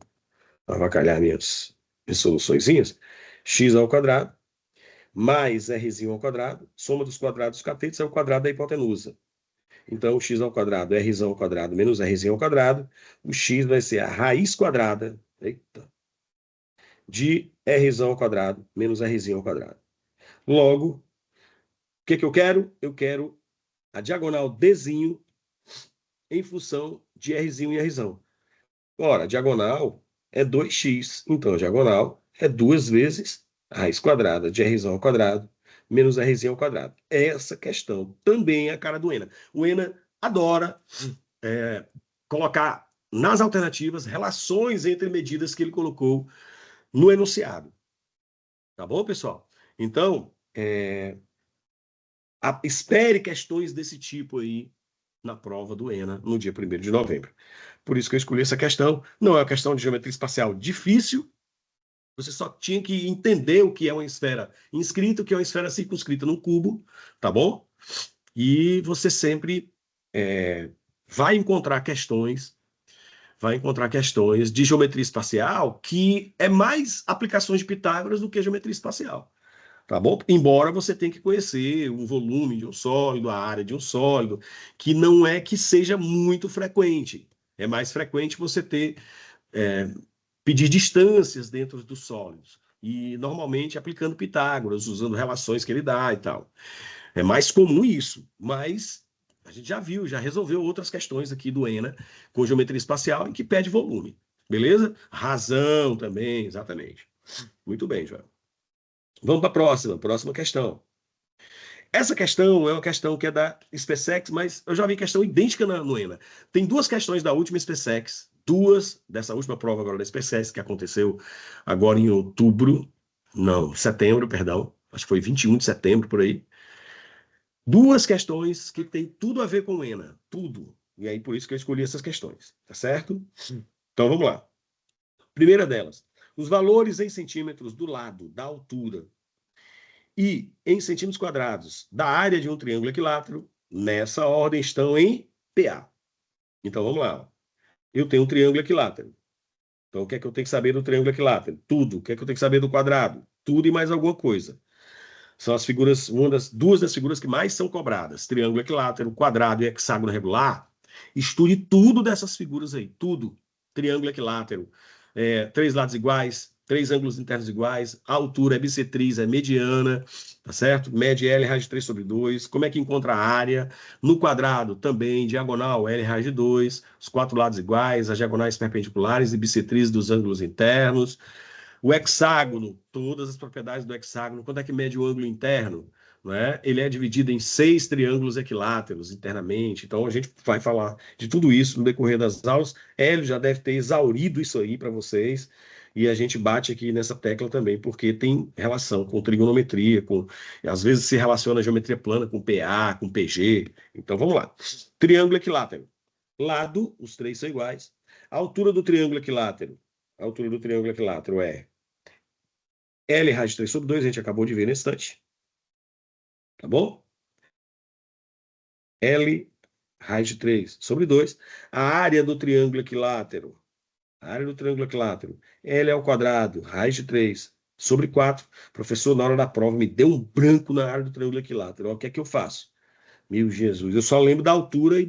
avacalhar minhas soluçõezinhas. X ao quadrado mais rzinho ao quadrado, soma dos quadrados dos catetos é o quadrado da hipotenusa. Então, x ao quadrado é rzão ao quadrado menos rzinho ao quadrado. O x vai ser a raiz quadrada, eita, de rzão ao quadrado menos rzinho ao quadrado. Logo, o que eu quero? Eu quero a diagonal Dzinho em função de rzinho e rzão. Ora, a diagonal é 2x, então a diagonal é 2 vezes a raiz quadrada de rzão ao quadrado menos rzinho ao quadrado. Essa questão também é a cara do ENA. O ENA adora colocar nas alternativas relações entre medidas que ele colocou no enunciado. Tá bom, pessoal? Então, espere questões desse tipo aí na prova do ENA no dia 1º de novembro. Por isso que eu escolhi essa questão. Não é uma questão de geometria espacial difícil. Você só tinha que entender o que é uma esfera inscrita, o que é uma esfera circunscrita num cubo, tá bom? E você sempre vai encontrar questões de geometria espacial que é mais aplicações de Pitágoras do que geometria espacial. Tá bom? Embora você tenha que conhecer o volume de um sólido, a área de um sólido, que não é que seja muito frequente. É mais frequente você pedir distâncias dentro dos sólidos. E normalmente aplicando Pitágoras, usando relações que ele dá e tal. É mais comum isso, mas a gente já viu, já resolveu outras questões aqui do ENA com geometria espacial em que pede volume. Beleza? Razão também, exatamente. Muito bem, Joel. Vamos para a próxima questão. Essa questão é uma questão que é da SpaceX, mas eu já vi questão idêntica no ENA. Tem 2 questões da última SpaceX, 2 dessa última prova agora da SpaceX, que aconteceu agora em setembro, perdão, acho que foi 21 de setembro, por aí. Duas questões que tem tudo a ver com ENA, tudo. E aí, por isso que eu escolhi essas questões, tá certo? Então, vamos lá. Primeira delas, os valores em centímetros do lado, da altura, e em centímetros quadrados da área de um triângulo equilátero, nessa ordem estão em PA. Então, vamos lá. Eu tenho um triângulo equilátero. Então, o que é que eu tenho que saber do triângulo equilátero? Tudo. O que é que eu tenho que saber do quadrado? Tudo e mais alguma coisa. São as figuras, duas das figuras que mais são cobradas. Triângulo equilátero, quadrado e hexágono regular. Estude tudo dessas figuras aí. Tudo. Triângulo equilátero. Três lados iguais, três ângulos internos iguais, a altura é bissetriz, é mediana, tá certo? Média L raiz de 3 sobre 2. Como é que encontra a área? No quadrado também, diagonal L raiz de 2, os quatro lados iguais, as diagonais perpendiculares e bissetriz dos ângulos internos. O hexágono, todas as propriedades do hexágono, quanto é que mede o ângulo interno? Não é? Ele é dividido em 6 triângulos equiláteros internamente. Então, a gente vai falar de tudo isso no decorrer das aulas. Hélio já deve ter exaurido isso aí para vocês. E a gente bate aqui nessa tecla também, porque tem relação com trigonometria, às vezes se relaciona a geometria plana com PA, com PG. Então, vamos lá. Triângulo equilátero. Lado, os três são iguais. A altura do triângulo equilátero. A altura do triângulo equilátero é L raiz de 3 sobre 2, a gente acabou de ver nesse instante. Tá bom? L raiz de 3 sobre 2. A área do triângulo equilátero. A área do triângulo equilátero. L ao quadrado, raiz de 3 sobre 4. Professor, na hora da prova, me deu um branco na área do triângulo equilátero. O que é que eu faço? Meu Jesus, eu só lembro da altura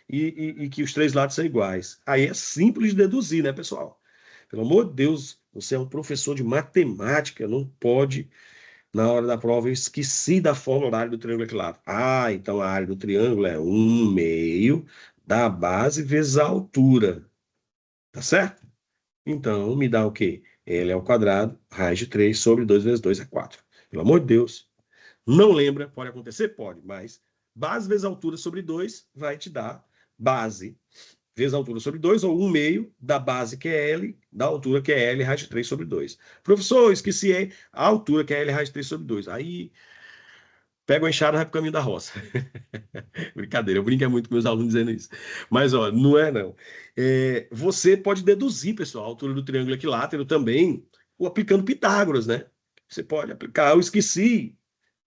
e que os três lados são iguais. Aí é simples de deduzir, né, pessoal? Pelo amor de Deus, você é um professor de matemática, não pode. Na hora da prova, eu esqueci da fórmula da área do triângulo equilátero. Ah, então a área do triângulo é 1/2 da base vezes a altura. Tá certo? Então, me dá o quê? L ao quadrado, raiz de 3 sobre 2 vezes 2 é 4. Pelo amor de Deus. Não lembra? Pode acontecer? Pode, mas base vezes altura sobre 2 vai te dar base vezes a altura sobre 2, ou 1/2 da base, que é L, da altura, que é L, raiz de 3 sobre 2. Professor, esqueci a altura, que é L, raiz de 3 sobre 2. Aí, pega o enxada e vai pro caminho da roça. Brincadeira, eu brinco muito com meus alunos dizendo isso. Mas, ó, não é não. Você pode deduzir, pessoal, a altura do triângulo equilátero também, aplicando Pitágoras, né? Você pode aplicar. Eu esqueci.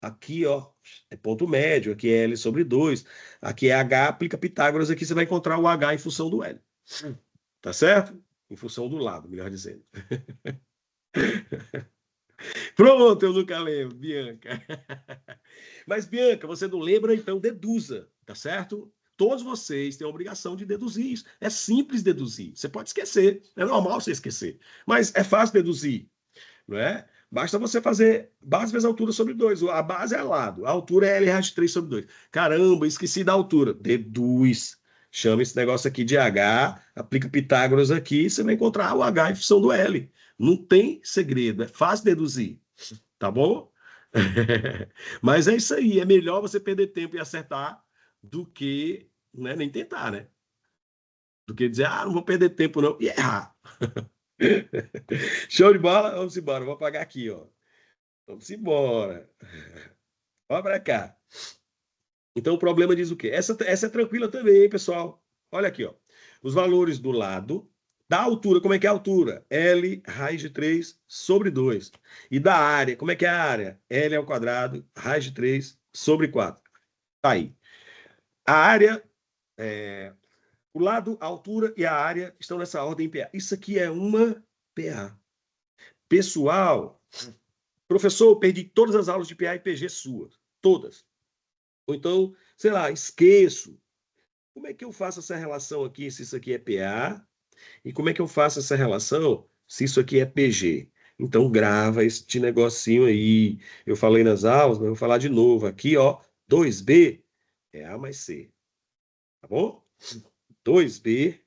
Aqui, ó, é ponto médio, aqui é L sobre 2, aqui é H, aplica Pitágoras, aqui você vai encontrar o H em função do L. Tá certo? Em função do lado, melhor dizendo. Pronto, eu nunca lembro, Bianca. Mas, Bianca, você não lembra, então deduza, tá certo? Todos vocês têm a obrigação de deduzir isso. É simples deduzir. Você pode esquecer, é normal você esquecer. Mas é fácil deduzir, não é? Basta você fazer base vezes altura sobre 2. A base é lado, a altura é L raiz de 3 sobre 2. Caramba, esqueci da altura. Deduz. Chama esse negócio aqui de H, aplica Pitágoras aqui, você vai encontrar o H em função do L. Não tem segredo, é fácil deduzir. Tá bom? Mas é isso aí, é melhor você perder tempo e acertar do que, né, nem tentar, né? Do que dizer, não vou perder tempo não, e errar. Show de bola? Vamos embora, vou apagar aqui, ó. Vamos embora. Olha para cá. Então, o problema diz o quê? Essa é tranquila também, hein, pessoal? Olha aqui, ó. Os valores do lado, da altura, como é que é a altura? L raiz de 3 sobre 2. E da área, como é que é a área? L ao quadrado, raiz de 3 sobre 4. Tá aí. A área, o lado, a altura e a área estão nessa ordem PA. Isso aqui é uma PA. Pessoal, professor, eu perdi todas as aulas de PA e PG suas. Todas. Ou então, sei lá, esqueço. Como é que eu faço essa relação aqui se isso aqui é PA? E como é que eu faço essa relação se isso aqui é PG? Então, grava este negocinho aí. Eu falei nas aulas, mas eu vou falar de novo. Aqui, ó, 2B é A mais C. Tá bom? 2B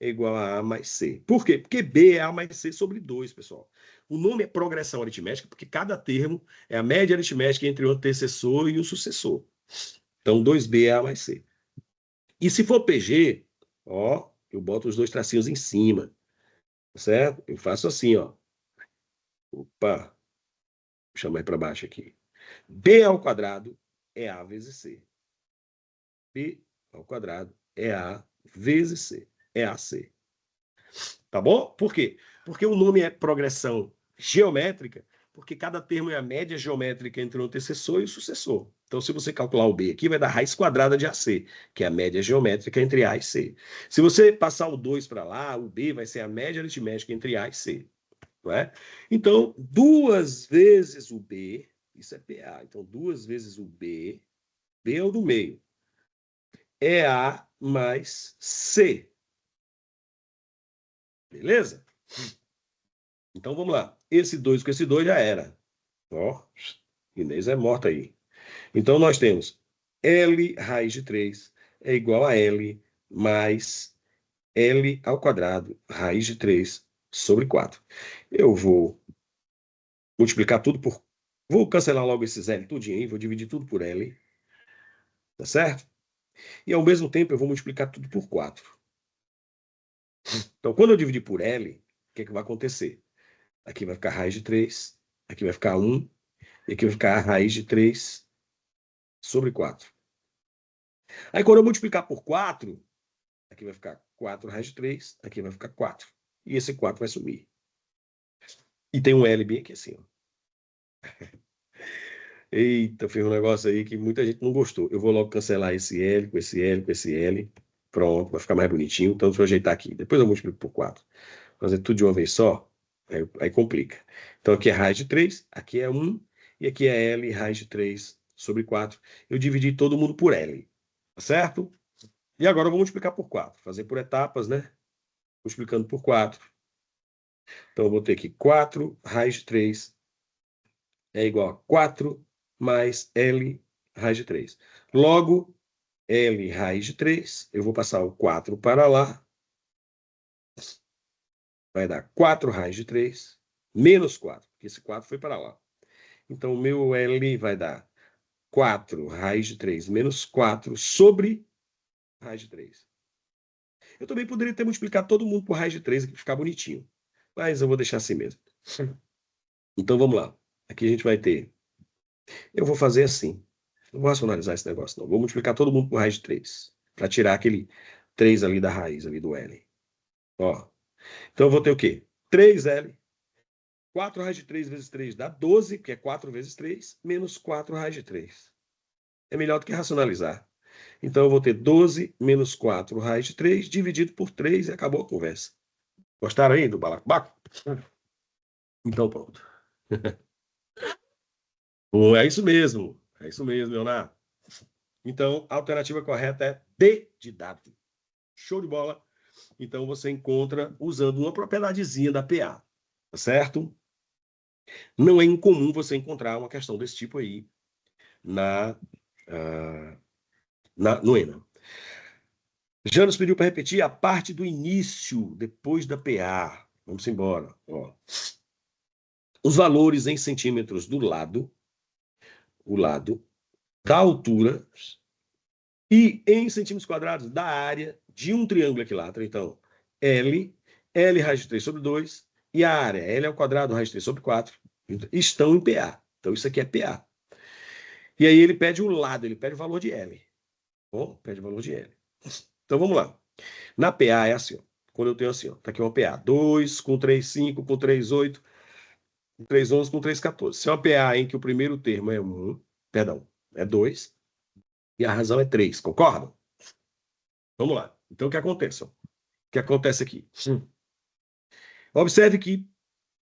é igual a A mais C. Por quê? Porque B é A mais C sobre 2, pessoal. O nome é progressão aritmética, porque cada termo é a média aritmética entre o antecessor e o sucessor. Então, 2B é A mais C. E se for PG, ó, eu boto os dois tracinhos em cima, certo? Eu faço assim, ó. Opa, vou chamar para baixo aqui. B ao quadrado é A vezes C. B ao quadrado é A vezes C. É AC. Tá bom? Por quê? Porque o nome é progressão geométrica, porque cada termo é a média geométrica entre o antecessor e o sucessor. Então, se você calcular o B aqui, vai dar raiz quadrada de AC, que é a média geométrica entre A e C. Se você passar o 2 para lá, o B vai ser a média aritmética entre A e C. Não é? Então, 2 vezes o B, isso é PA. Então, 2 vezes o B, B é o do meio, é A mais C. Beleza? Então, vamos lá. Esse 2 com esse 2 já era. Ó, Inês é morta aí. Então, nós temos L raiz de 3 é igual a L mais L ao quadrado, raiz de 3 sobre 4. Eu vou multiplicar tudo por... Vou cancelar logo esses L tudinho aí, vou dividir tudo por L, tá certo? E, ao mesmo tempo, eu vou multiplicar tudo por 4. Então, quando eu dividir por L, o que é que vai acontecer? Aqui vai ficar raiz de 3, aqui vai ficar 1, e aqui vai ficar a raiz de 3 sobre 4. Aí, quando eu multiplicar por 4, aqui vai ficar 4 raiz de 3, aqui vai ficar 4. E esse 4 vai sumir. E tem um L bem aqui assim, ó. Eita, fez um negócio aí que muita gente não gostou. Eu vou logo cancelar esse L com esse L com esse L. Pronto, vai ficar mais bonitinho. Então, deixa eu ajeitar aqui. Depois eu multiplico por 4. Fazer tudo de uma vez só, aí complica. Então, aqui é raiz de 3, aqui é 1, e aqui é L raiz de 3 sobre 4. Eu dividi todo mundo por L, tá certo? E agora eu vou multiplicar por 4. Fazer por etapas, né? Multiplicando por 4. Então, eu vou ter aqui 4 raiz de 3 é igual a 4 mais L raiz de 3. Logo, L raiz de 3, eu vou passar o 4 para lá. Vai dar 4 raiz de 3 menos 4, porque esse 4 foi para lá. Então, o meu L vai dar 4 raiz de 3 menos 4 sobre raiz de 3. Eu também poderia ter multiplicado todo mundo por raiz de 3 aqui para ficar bonitinho. Mas eu vou deixar assim mesmo. Então, vamos lá. Aqui a gente vai ter... Eu vou fazer assim. Não vou racionalizar esse negócio, não. Vou multiplicar todo mundo por raiz de 3. Para tirar aquele 3 ali da raiz, ali do L. Ó. Então, eu vou ter o quê? 3L. 4 raiz de 3 vezes 3 dá 12, que é 4 vezes 3, menos 4 raiz de 3. É melhor do que racionalizar. Então, eu vou ter 12 menos 4 raiz de 3 dividido por 3 e acabou a conversa. Gostaram aí do balacobaco? Então, pronto. Bom, é isso mesmo. É isso mesmo, Leonardo. Então, a alternativa correta é D de dado. Show de bola. Então, você encontra usando uma propriedadezinha da PA. Tá certo? Não é incomum você encontrar uma questão desse tipo aí no ENA. Já nos pediu para repetir a parte do início, depois da PA. Vamos embora. Ó. Os valores em centímetros do lado, o lado, da altura e em centímetros quadrados da área de um triângulo equilátero. Então, L raiz de 3 sobre 2 e a área, L ao quadrado raiz de 3 sobre 4, estão em PA. Então, isso aqui é PA. E aí ele pede o lado, ele pede o valor de L. Bom, pede o valor de L. Então, vamos lá. Na PA é assim, ó. Quando eu tenho assim, ó, tá aqui uma PA, 2 com 3, 5 com 3, 8, com 3, 11 com 3, 14. Se é uma PA em que o primeiro termo é 1, perdão, é 2, e a razão é 3, concordam? Vamos lá. Então, o que acontece? Ó? O que acontece aqui? Observe que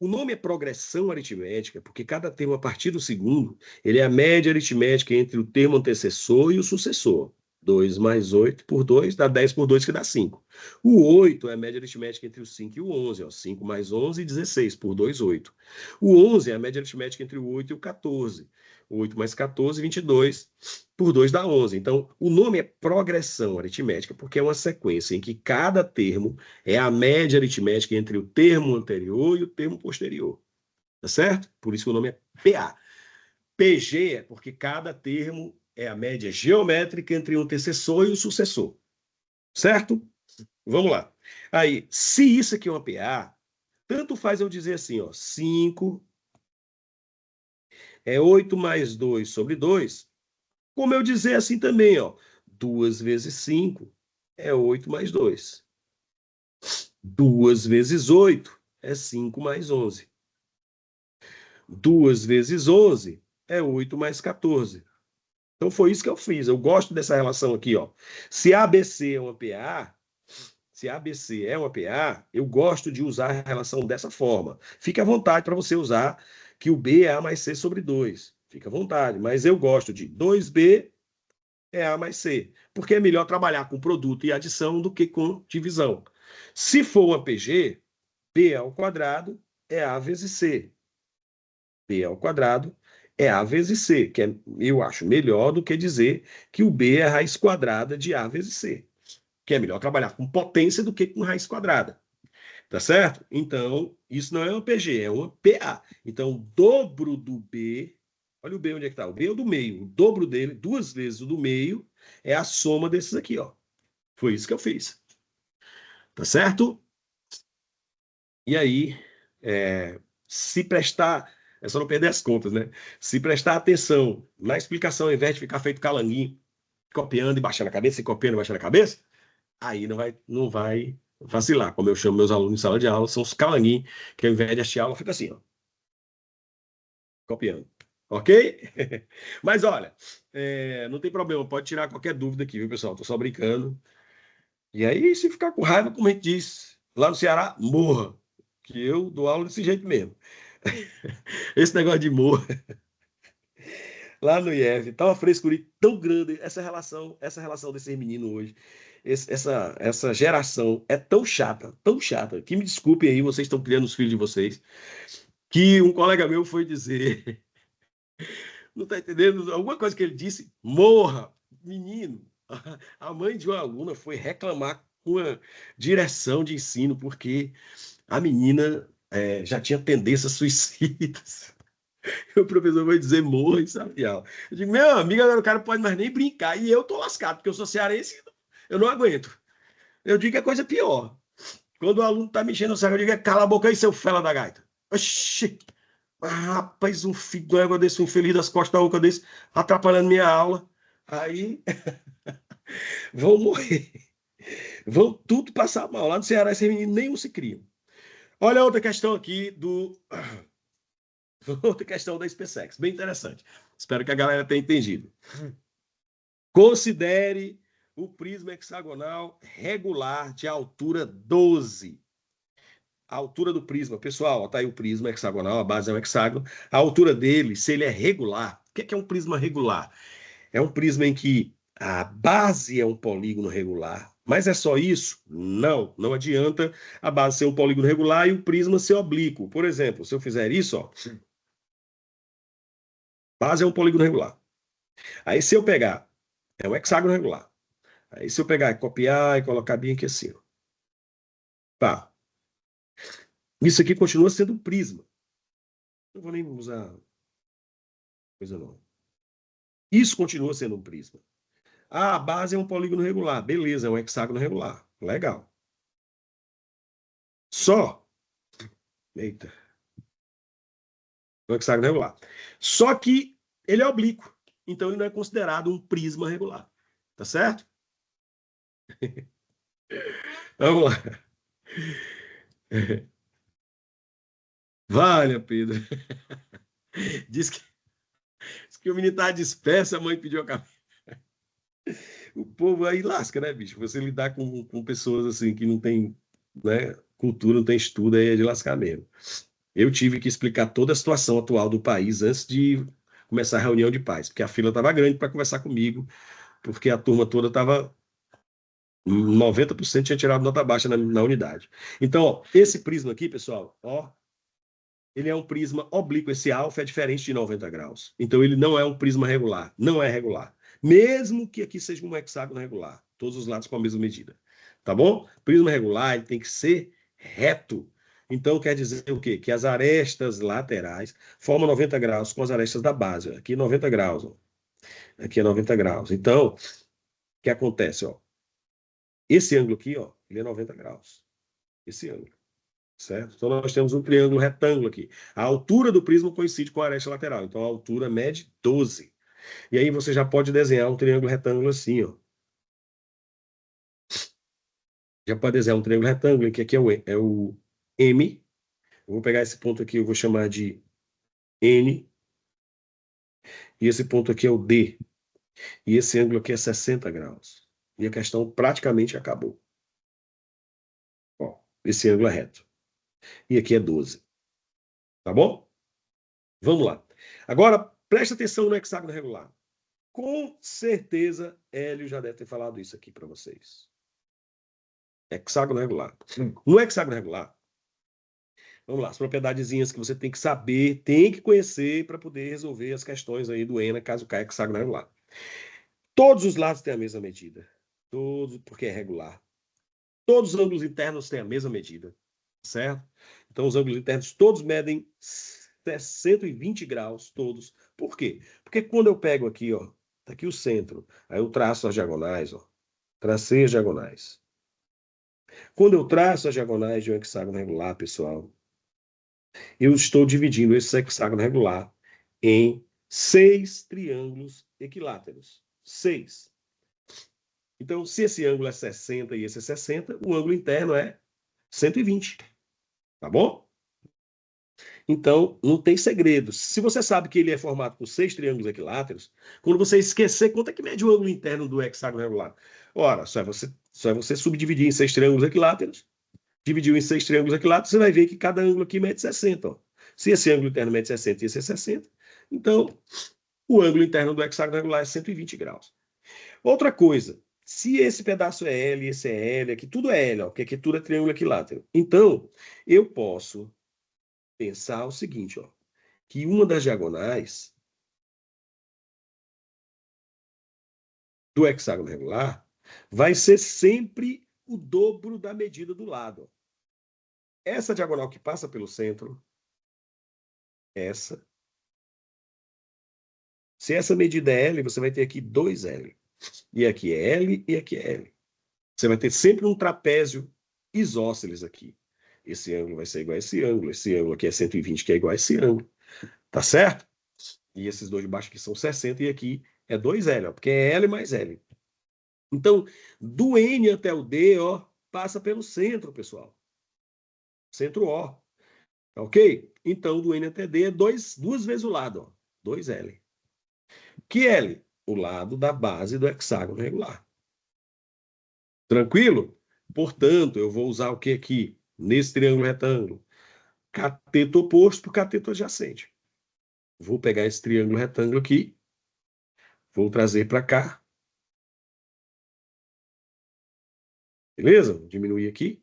o nome é progressão aritmética, porque cada termo a partir do segundo, ele é a média aritmética entre o termo antecessor e o sucessor. 2 mais 8 por 2 dá 10 por 2, que dá 5. O 8 é a média aritmética entre o 5 e o 11. Ó. 5 mais 11, 16 por 2, 8. O 11 é a média aritmética entre o 8 e o 14. 8 mais 14, 22 por 2 dá 11. Então, o nome é progressão aritmética porque é uma sequência em que cada termo é a média aritmética entre o termo anterior e o termo posterior. Tá certo? Por isso que o nome é PA. PG é porque cada termo é a média geométrica entre o antecessor e o sucessor. Certo? Vamos lá. Aí, se isso aqui é uma PA, tanto faz eu dizer assim, ó, 5 é 8 mais 2 sobre 2. como eu dizer assim também, ó, 2 vezes 5 é 8 mais 2. 2 vezes 8 é 5 mais 11. 2 vezes 11 é 8 mais 14. Então foi isso que eu fiz. Eu gosto dessa relação aqui, ó. Se ABC é uma PA, se ABC é uma PA, eu gosto de usar a relação dessa forma. Fique à vontade para você usar que o B é A mais C sobre 2. Fica à vontade. Mas eu gosto de 2B é A mais C, porque é melhor trabalhar com produto e adição do que com divisão. Se for uma PG, B ao quadrado é A vezes C. B ao quadrado é A vezes C, que eu acho melhor do que dizer que o B é a raiz quadrada de A vezes C, que é melhor trabalhar com potência do que com raiz quadrada. Tá certo? Então, isso não é uma PG, é uma PA. Então, o dobro do B, olha o B onde é que está? O B é o do meio. O dobro dele, 2 vezes o do meio, é a soma desses aqui, ó. Foi isso que eu fiz. Tá certo? E aí, se prestar, é só não perder as contas, né? Se prestar atenção na explicação, ao invés de ficar feito calanguinho, copiando e baixando a cabeça, e copiando e baixando a cabeça, aí não vai vacilar. Como eu chamo meus alunos em sala de aula, são os calanguinhos, que ao invés de assistir a aula, fica assim, ó, copiando. Ok? Mas olha, não tem problema, pode tirar qualquer dúvida aqui, viu, pessoal? Tô só brincando. E aí, se ficar com raiva, como a gente diz lá no Ceará, morra. Que eu dou aula desse jeito mesmo. Esse negócio de morra, lá no IF, tá uma frescurinha tão grande, essa relação desses meninos hoje, essa geração é tão chata, que me desculpem aí, vocês estão criando os filhos de vocês, que um colega meu foi dizer, não tá entendendo, alguma coisa que ele disse, morra, menino. A mãe de uma aluna foi reclamar com a direção de ensino, porque a menina já tinha tendências suicidas. O professor vai dizer morra em sala de aula. Eu digo, meu amigo, agora o cara não pode mais nem brincar. E eu tô lascado, porque eu sou cearense, eu não aguento. Eu digo que é coisa pior. Quando o aluno tá mexendo no saco, eu digo, cala a boca aí, seu fela da gaita. Oxi! Rapaz, um filho de égua desse, um infeliz das costas da boca desse, atrapalhando minha aula. Aí vão morrer. Vão tudo passar mal. Lá no Ceará, esse menino nenhum se cria. Olha outra questão aqui outra questão da SpaceX, bem interessante. Espero que a galera tenha entendido. Considere o prisma hexagonal regular de altura 12. A altura do prisma, pessoal, está aí o prisma hexagonal, a base é um hexágono. A altura dele, se ele é regular, o que é um prisma regular? É um prisma em que a base é um polígono regular. Mas é só isso? Não, não adianta a base ser um polígono regular e o prisma ser oblíquo. Por exemplo, se eu fizer isso, ó, base é um polígono regular. Aí se eu pegar, é um hexágono regular. Aí se eu pegar e copiar e colocar bem aqui assim, ó. Tá. Isso aqui continua sendo um prisma. Não vou nem usar coisa não. Isso continua sendo um prisma. Ah, a base é um polígono regular. Beleza, é um hexágono regular. Legal. Só. Eita. Um hexágono regular. Só que ele é oblíquo. Então ele não é considerado um prisma regular. Tá certo? Vamos lá. Valha, Pedro. Diz que o menino tá disperso, a mãe pediu a cabeça. O povo aí lasca, né, bicho? Você lidar com pessoas assim que não tem, né, cultura, não tem estudo, aí é de lascar mesmo. Eu tive que explicar toda a situação atual do país antes de começar a reunião de paz, porque a fila estava grande para conversar comigo, porque a turma toda estava 90% tinha tirado nota baixa na unidade. Então, ó, esse prisma aqui, pessoal, ó, ele é um prisma oblíquo. Esse alfa é diferente de 90 graus. Então, ele não é um prisma regular. Não é regular. Mesmo que aqui seja um hexágono regular. Todos os lados com a mesma medida. Tá bom? Prisma regular, ele tem que ser reto. Então, quer dizer o quê? Que as arestas laterais formam 90 graus com as arestas da base. Aqui 90 graus. Ó. Aqui é 90 graus. Então, o que acontece? Ó? Esse ângulo aqui, ó, ele é 90 graus. Esse ângulo. Certo? Então, nós temos um triângulo retângulo aqui. A altura do prisma coincide com a aresta lateral. Então, a altura mede 12. E aí você já pode desenhar um triângulo retângulo assim, ó. Já pode desenhar um triângulo retângulo, que aqui é o M. Eu vou pegar esse ponto aqui, eu vou chamar de N. E esse ponto aqui é o D. E esse ângulo aqui é 60 graus. E a questão praticamente acabou. Ó, esse ângulo é reto. E aqui é 12. Tá bom? Vamos lá. Agora, preste atenção no hexágono regular. Com certeza, Hélio já deve ter falado isso aqui para vocês. Hexágono regular. No hexágono regular, vamos lá, as propriedadezinhas que você tem que saber, tem que conhecer para poder resolver as questões aí do ENA, caso caia hexágono regular. Todos os lados têm a mesma medida. Todos, porque é regular. Todos os ângulos internos têm a mesma medida. Certo? Então, os ângulos internos todos medem 120 graus, todos. Por quê? Porque quando eu pego aqui, ó, tá aqui o centro, aí eu traço as diagonais, ó. Tracei as diagonais. Quando eu traço as diagonais de um hexágono regular, pessoal, eu estou dividindo esse hexágono regular em 6 triângulos equiláteros. 6. Então, se esse ângulo é 60 e esse é 60, o ângulo interno é 120. Tá bom? Então, não tem segredo. Se você sabe que ele é formado por 6 triângulos equiláteros, quando você esquecer, quanto é que mede o ângulo interno do hexágono regular? Ora, só é você subdividir em 6 triângulos equiláteros, dividiu em 6 triângulos equiláteros, você vai ver que cada ângulo aqui mede 60. Ó. Se esse ângulo interno mede 60 e esse é 60, então o ângulo interno do hexágono regular é 120 graus. Outra coisa, se esse pedaço é L, esse é L, aqui tudo é L, ó, porque aqui tudo é triângulo equilátero. Então, eu posso pensar o seguinte, ó, que uma das diagonais do hexágono regular vai ser sempre o dobro da medida do lado. Essa diagonal que passa pelo centro, essa. Se essa medida é L, você vai ter aqui 2L. E aqui é L e aqui é L. Você vai ter sempre um trapézio isósceles aqui. Esse ângulo vai ser igual a esse ângulo aqui é 120, que é igual a esse ângulo. Tá certo? E esses dois de baixo aqui são 60 e aqui é 2L, ó, porque é L mais L. Então, do N até o D, ó, passa pelo centro, pessoal. Centro O. Ok? Então, do N até D é duas vezes o lado, ó. 2L. Que L? O lado da base do hexágono regular. Tranquilo? Portanto, eu vou usar o que aqui? Nesse triângulo retângulo? Cateto oposto por cateto adjacente. Vou pegar esse triângulo retângulo aqui, vou trazer para cá. Beleza? Vou diminuir aqui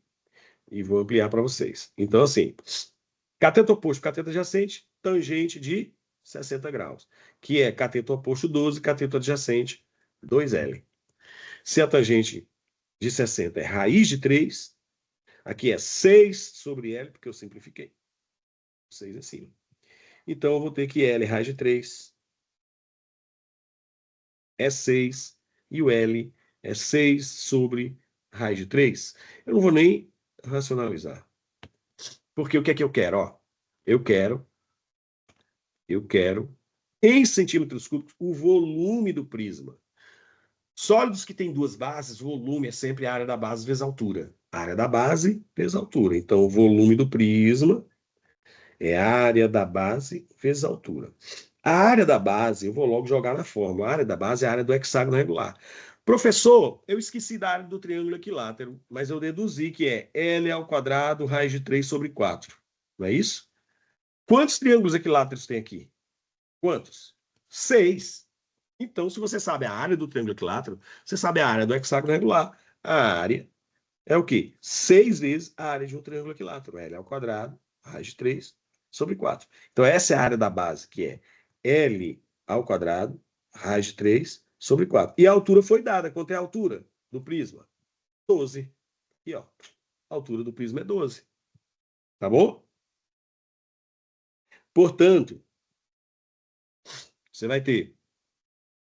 e vou ampliar para vocês. Então, assim, cateto oposto por cateto adjacente, tangente de 60 graus, que é cateto oposto 12, cateto adjacente 2L. Se a tangente de 60 é raiz de 3, aqui é 6 sobre L, porque eu simplifiquei. 6 em cima. Então, eu vou ter que L raiz de 3 é 6 e o L é 6 sobre raiz de 3. Eu não vou nem racionalizar. Porque o que é que eu quero? Ó, eu quero, em centímetros cúbicos, o volume do prisma. Sólidos que têm duas bases, o volume é sempre a área da base vezes a altura. A área da base vezes a altura. Então, o volume do prisma é a área da base vezes a altura. A área da base, eu vou logo jogar na fórmula. A área da base é a área do hexágono regular. Professor, eu esqueci da área do triângulo equilátero, mas eu deduzi que é L ao quadrado raiz de 3 sobre 4. Não é isso? Quantos triângulos equiláteros tem aqui? Quantos? 6. Então, se você sabe a área do triângulo equilátero, você sabe a área do hexágono regular. A área é o quê? 6 vezes a área de um triângulo equilátero. L ao quadrado, raiz de 3 sobre 4. Então, essa é a área da base, que é L ao quadrado, raiz de 3 sobre 4. E a altura foi dada. Quanto é a altura do prisma? 12. E, ó, a altura do prisma é 12. Tá bom? Portanto, você vai ter,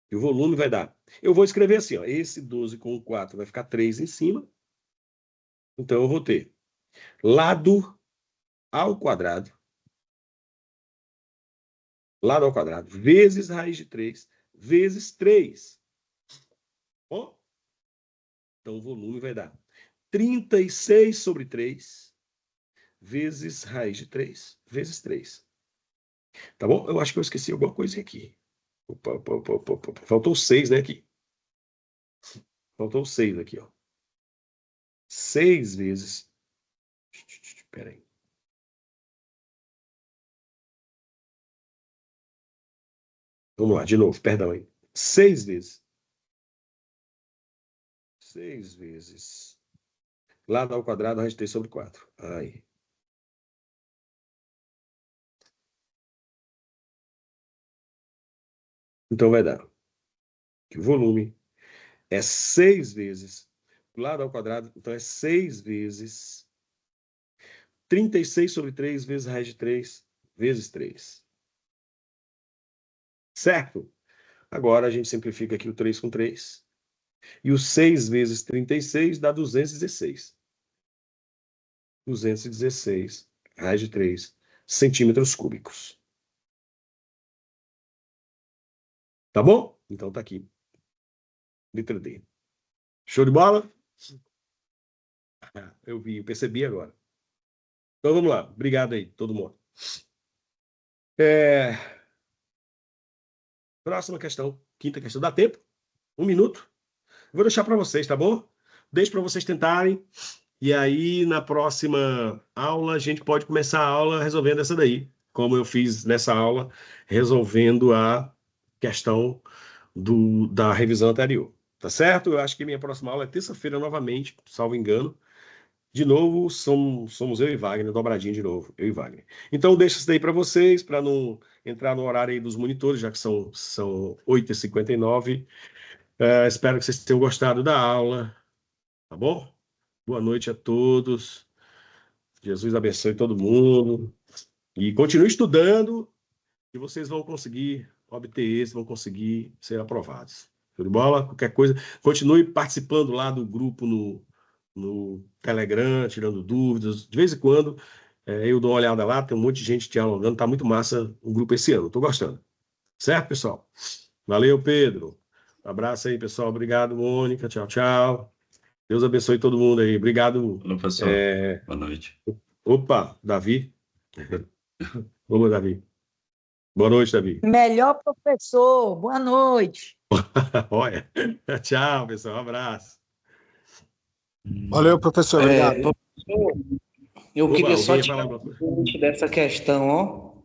e o volume vai dar. Eu vou escrever assim, ó, esse 12 com 4 vai ficar 3 em cima. Então, eu vou ter lado ao quadrado, vezes raiz de 3, vezes 3. Bom? Então, o volume vai dar 36 sobre 3 vezes raiz de 3 vezes 3. Tá bom? Eu acho que eu esqueci alguma coisa aqui. Opa. Faltou 6, né, aqui. Faltou 6 aqui, ó. 6 vezes... Espera aí. Vamos lá, de novo, perdão aí. 6 vezes. 6 vezes. Lado ao quadrado, raiz de 3 sobre 4. Aí. Então vai dar que o volume é 6 vezes. Lado ao quadrado, então é 6 vezes 36 sobre 3 vezes raiz de 3 vezes 3. Certo? Agora a gente simplifica aqui o 3 com 3. E o 6 vezes 36 dá 216. 216, raiz de 3, centímetros cúbicos. Tá bom? Então tá aqui. Letra D. Show de bola? Eu percebi agora. Então vamos lá. Obrigado aí, todo mundo. Próxima questão. Quinta questão. Dá tempo? 1 minuto. Vou deixar para vocês, tá bom? Deixo para vocês tentarem. E aí, na próxima aula, a gente pode começar a aula resolvendo essa daí. Como eu fiz nessa aula, resolvendo a questão da revisão anterior. Tá certo? Eu acho que minha próxima aula é terça-feira novamente, salvo engano. De novo, somos eu e Wagner, dobradinho de novo, eu e Wagner. Então, deixo isso daí para vocês, para não entrar no horário aí dos monitores, já que são 8h59. Espero que vocês tenham gostado da aula, tá bom? Boa noite a todos. Jesus abençoe todo mundo. E continue estudando, e vocês vão conseguir obter êxito, vão conseguir ser aprovados. Show de bola? Qualquer coisa, continue participando lá do grupo no Telegram, tirando dúvidas. De vez em quando, eu dou uma olhada lá, tem um monte de gente dialogando, tá muito massa o grupo esse ano, tô gostando. Certo, pessoal? Valeu, Pedro. Um abraço aí, pessoal. Obrigado, Mônica. Tchau, tchau. Deus abençoe todo mundo aí. Obrigado.
Falou, professor. Boa noite.
Opa, Davi. Vamos, Davi. Boa noite, Davi.
Melhor professor, boa noite.
Olha. Tchau, pessoal. Um abraço.
Valeu, professor. Obrigado.
Professor, eu
Opa,
queria só
alguém ia
tirar
falar alguma coisa?
um dessa questão, ó.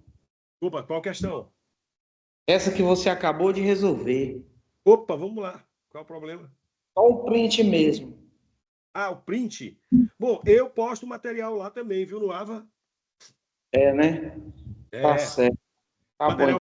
Opa, qual questão?
Essa que você acabou de resolver.
Opa, vamos lá. Qual o problema?
Só um print mesmo.
Ah, o print? Bom, eu posto o material lá também, viu, no AVA?
É, né?
É.
Tá certo. Tá bom.
Material